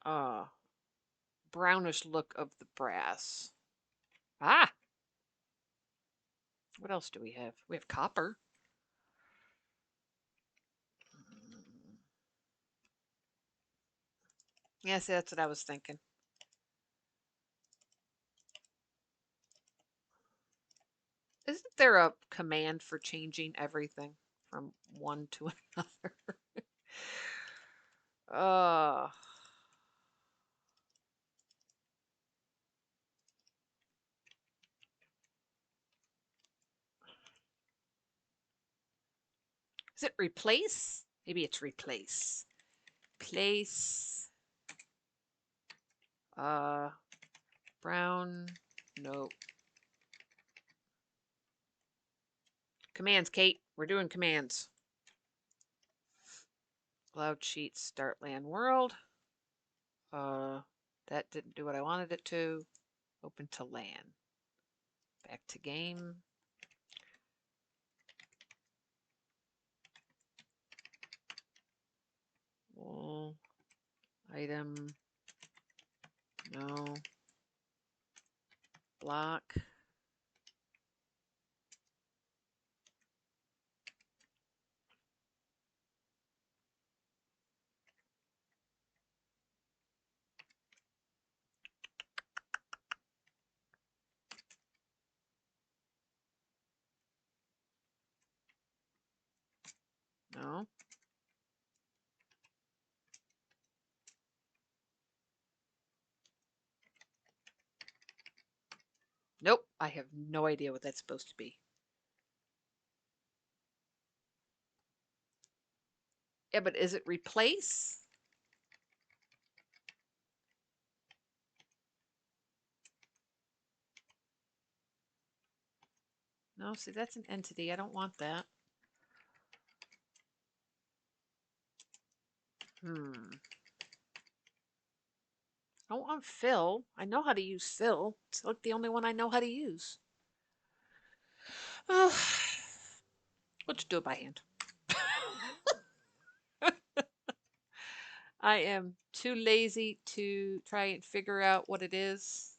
uh brownish look of the brass. Ah, what else do we have? We have copper. Yes, that's what I was thinking. Isn't there a command for changing everything from one to another? uh, is it replace? Maybe it's replace. Place. Brown, nope. Commands, Kate. We're doing commands. Loud sheet, start land world. That didn't do what I wanted it to. Open to LAN. Back to game. Well, item. No. Block. No. Nope. I have no idea what that's supposed to be. Yeah, but is it replace? No, see, that's an entity. I don't want that. I don't want fill. I know how to use fill. It's like the only one I know how to use. Oh, we'll just do it by hand. I am too lazy to try and figure out what it is.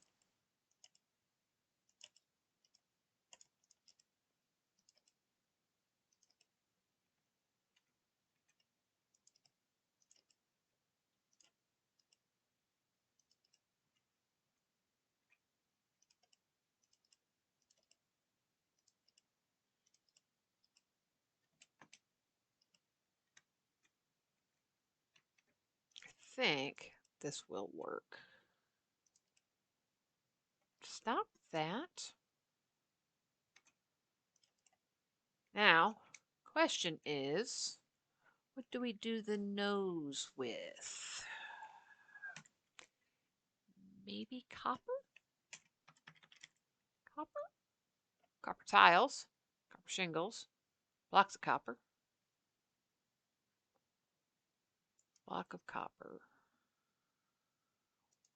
I think this will work. Stop that. Now, question is, what do we do the nose with? Maybe copper? Copper? Copper tiles, copper shingles, blocks of copper, block of copper.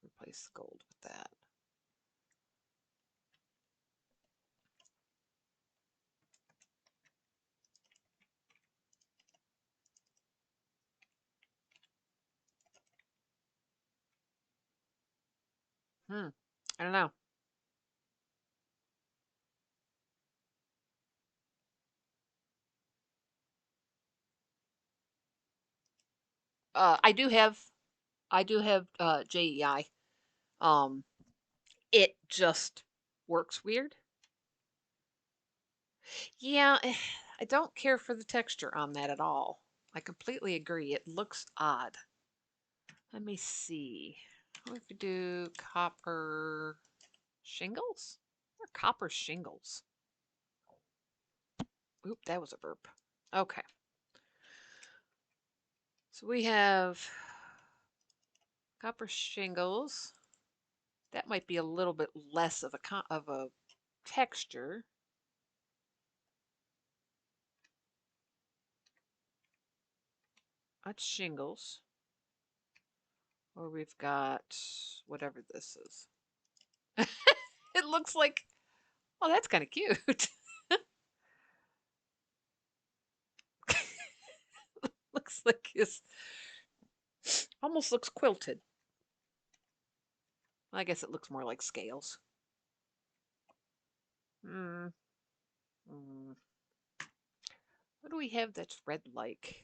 Replace the gold with that. I don't know. I do have JEI. It just works weird. Yeah, I don't care for the texture on that at all. I completely agree. It looks odd. Let me see. What if we do copper shingles? Or copper shingles? Oop, that was a burp. Okay. So we have copper shingles. That might be a little bit less of a texture. That's shingles. Or we've got whatever this is. It looks like, oh, that's kind of cute. Looks like it's almost looks quilted. I guess it looks more like scales. Hmm. What do we have that's red like?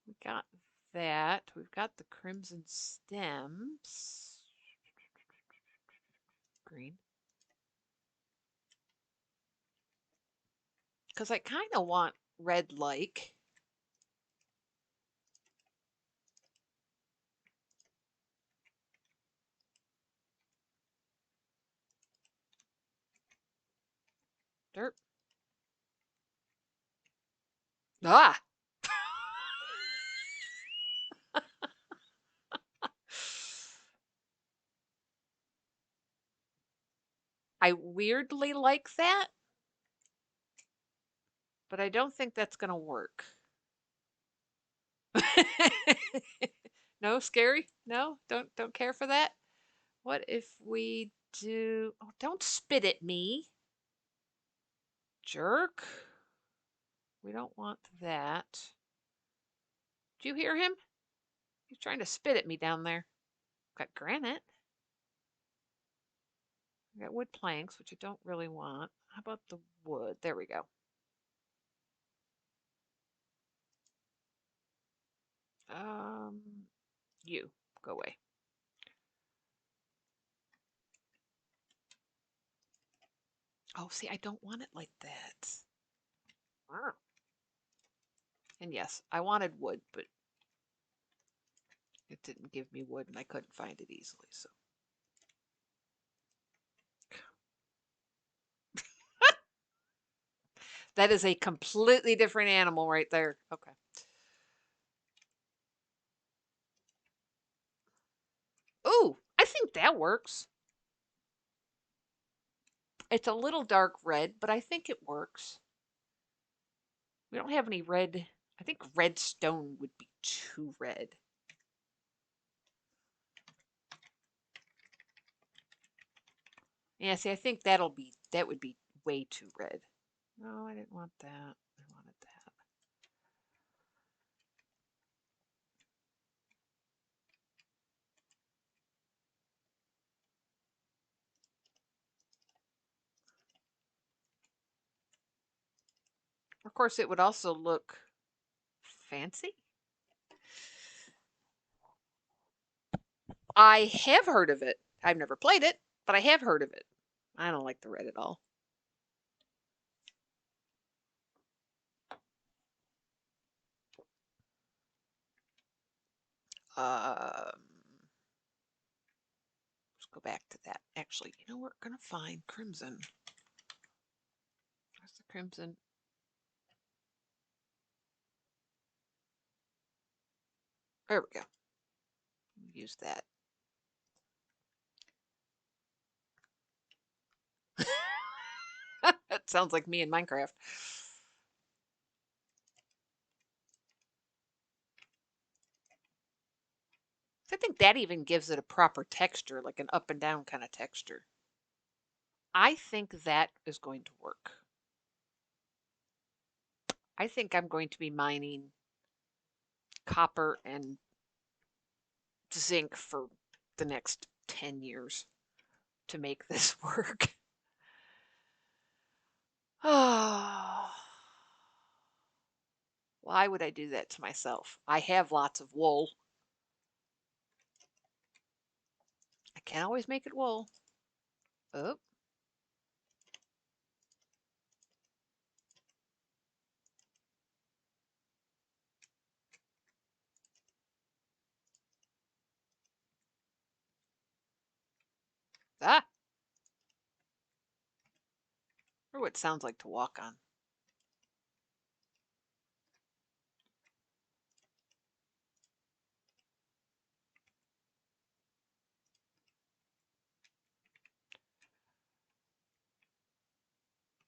We got that. We've got the crimson stems. Green. Because I kind of want red like. Dirt. Ah! I weirdly like that, but I don't think that's gonna work. No, scary? No, don't care for that. What if we do? Oh, don't spit at me, jerk. We don't want that. Do you hear him? He's trying to spit at me down there. Got granite. I got wood planks, which I don't really want. How about the wood? There we go. Um, you go away. Oh, see, I don't want it like that. Arr. And yes, I wanted wood, but it didn't give me wood and I couldn't find it easily. So that is a completely different animal right there. Okay. Ooh, I think that works. It's a little dark red, but I think it works. We don't have any red. I think red stone would be too red. Yeah, see, I think that would be way too red. No, I didn't want that. I wanted that. Of course, it would also look fancy. I have heard of it. I've never played it, but I have heard of it. I don't like the red at all. Um, let's go back to that. Actually, you know, we're gonna find crimson. Where's the crimson? There we go. Use that. That sounds like me in Minecraft. I think that even gives it a proper texture, like an up and down kind of texture. I think that is going to work. I think I'm going to be mining copper and zinc for the next 10 years to make this work. Oh, why would I do that to myself? I have lots of wool. I can't always make it wool. Oh, ah, or what it sounds like to walk on.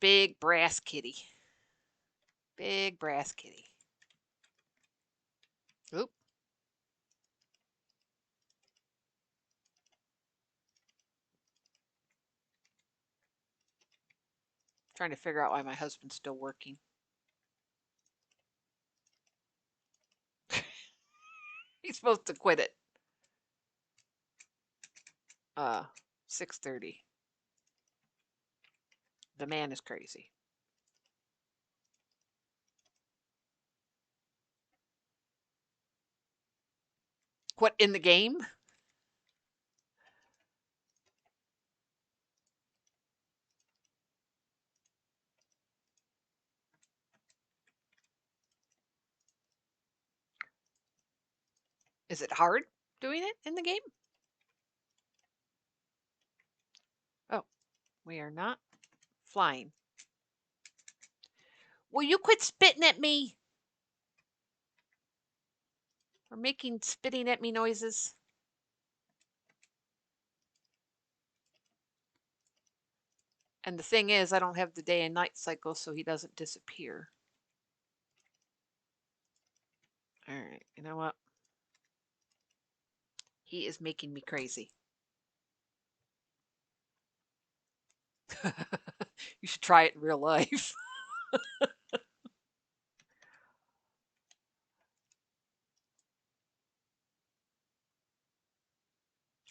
Big brass kitty. Big brass kitty. Oop. Trying to figure out why my husband's still working. He's supposed to quit it. 6:30. The man is crazy. What, in the game? Is it hard doing it in the game? Oh, we are not flying. Will you quit spitting at me? Or making spitting at me noises? And the thing is, I don't have the day and night cycle, so he doesn't disappear. All right, you know what? He is making me crazy. You should try it in real life.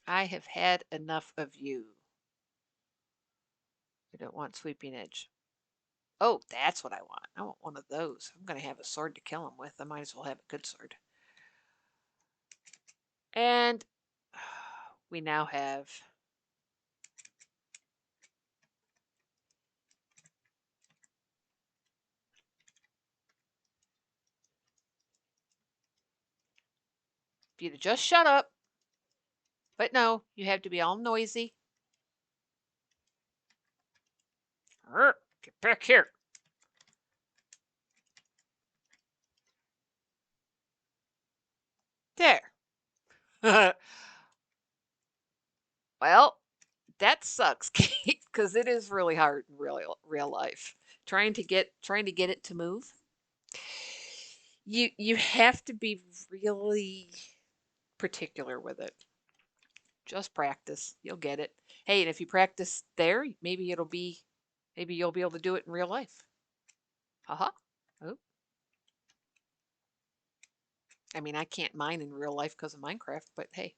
I have had enough of you. I don't want sweeping edge. Oh, that's what I want. I want one of those. I'm going to have a sword to kill him with. I might as well have a good sword. And we now have if you'd just shut up. But no, you have to be all noisy. Get back here. There. Well, that sucks, Kate, because it is really hard in real life. Trying to get it to move. You have to be really particular with it. Just practice. You'll get it. Hey, and if you practice there, maybe you'll be able to do it in real life. Haha. Oh. I mean, I can't mine in real life because of Minecraft, but hey,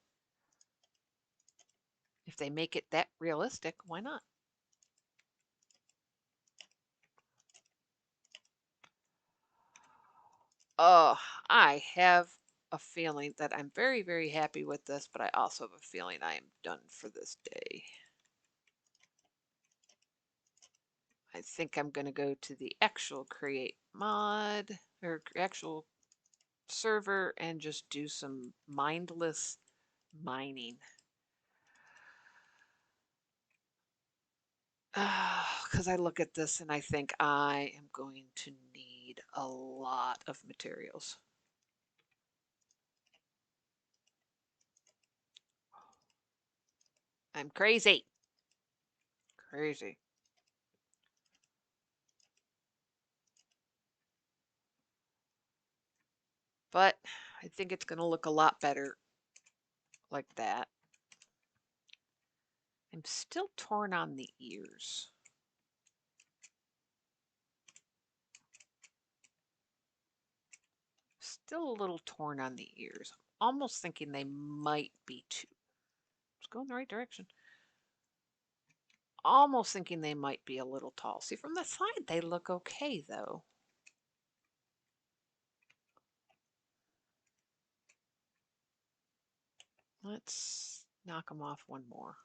if they make it that realistic, why not? Oh, I have a feeling that I'm very, very happy with this, but I also have a feeling I am done for this day. I think I'm going to go to the actual create mod or actual server and just do some mindless mining. Because I look at this and I think I am going to need a lot of materials. I'm crazy. Crazy. But I think it's going to look a lot better like that. I'm still torn on the ears. Still a little torn on the ears. Almost thinking they might be too. It's going the right direction. Almost thinking they might be a little tall. See, from the side, they look okay, though. Let's knock them off one more.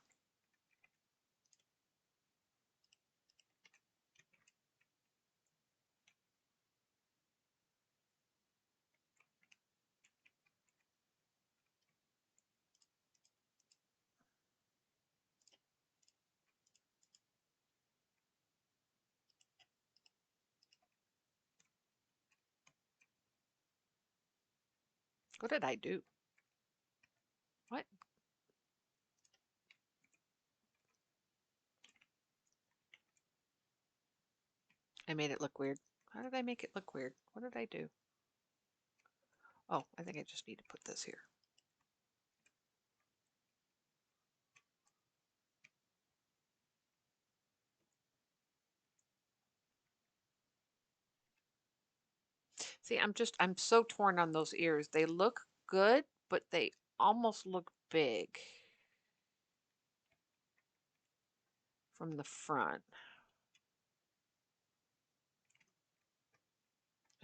What did I do? What? I made it look weird. How did I make it look weird? What did I do? Oh, I think I just need to put this here. See, I'm so torn on those ears. They look good, but they almost look big from the front.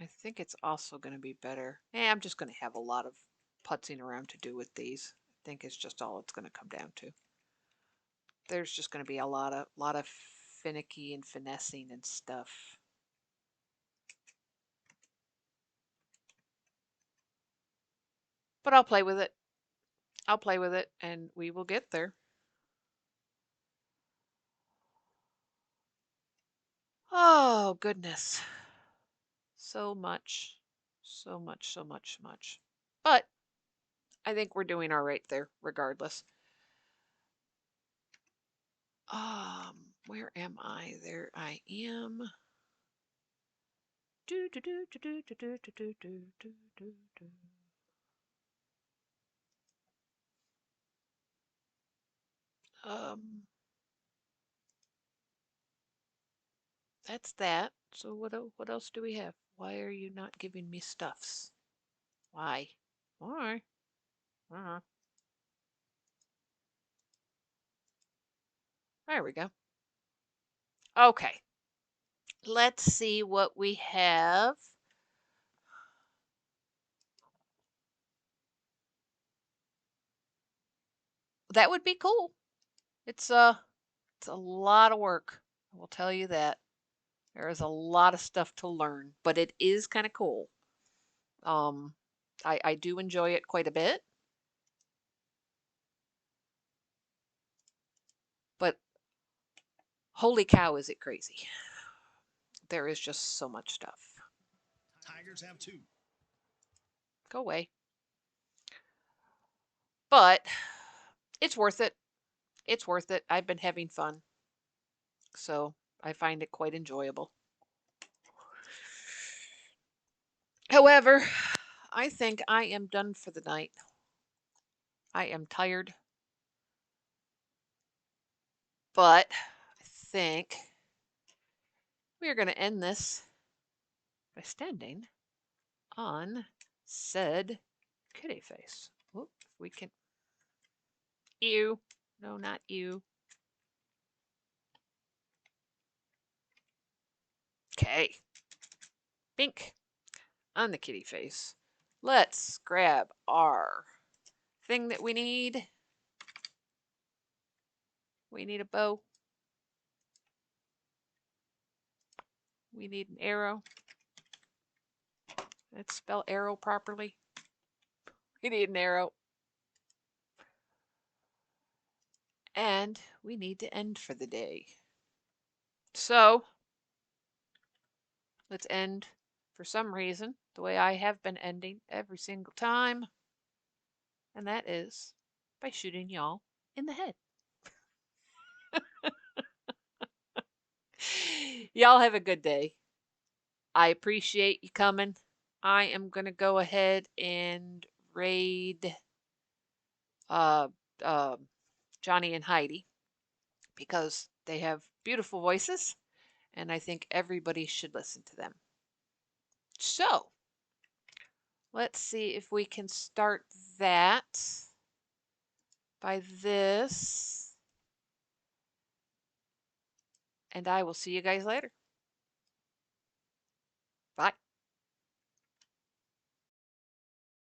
I think it's also going to be better. I'm just going to have a lot of putzing around to do with these. I think it's just all it's going to come down to. There's just going to be a lot of finicky and finessing and stuff. But I'll play with it. I'll play with it and we will get there. Oh, goodness. So much. So much, so much, so much. But I think we're doing all right there, regardless. Where am I? There I am. Do, do, do, do, do, do, do, do, do, do, do, do. Um, that's that. So what else do we have? Why are you not giving me stuffs? Why? Why? Uh-huh. There we go. Okay. Let's see what we have. That would be cool. It's a lot of work. I will tell you that. There is a lot of stuff to learn, but it is kind of cool. Um, I do enjoy it quite a bit, but holy cow, is it crazy? There is just so much stuff. Tigers have two. Go away. But it's worth it. It's worth it. I've been having fun, so I find it quite enjoyable. However, I think I am done for the night. I am tired, but I think we are going to end this by standing on said kitty face. Whoop, if we can. Ew. No, not you. Okay. Bink on the kitty face. Let's grab our thing that we need. We need a bow. We need an arrow. Let's spell arrow properly. We need an arrow. And we need to end for the day. So let's end for some reason the way I have been ending every single time. And that is by shooting y'all in the head. Y'all have a good day. I appreciate you coming. I am going to go ahead and raid uh, uh, Johnny and Heidi because they have beautiful voices and I think everybody should listen to them. So let's see if we can start that by this. And I will see you guys later. Bye.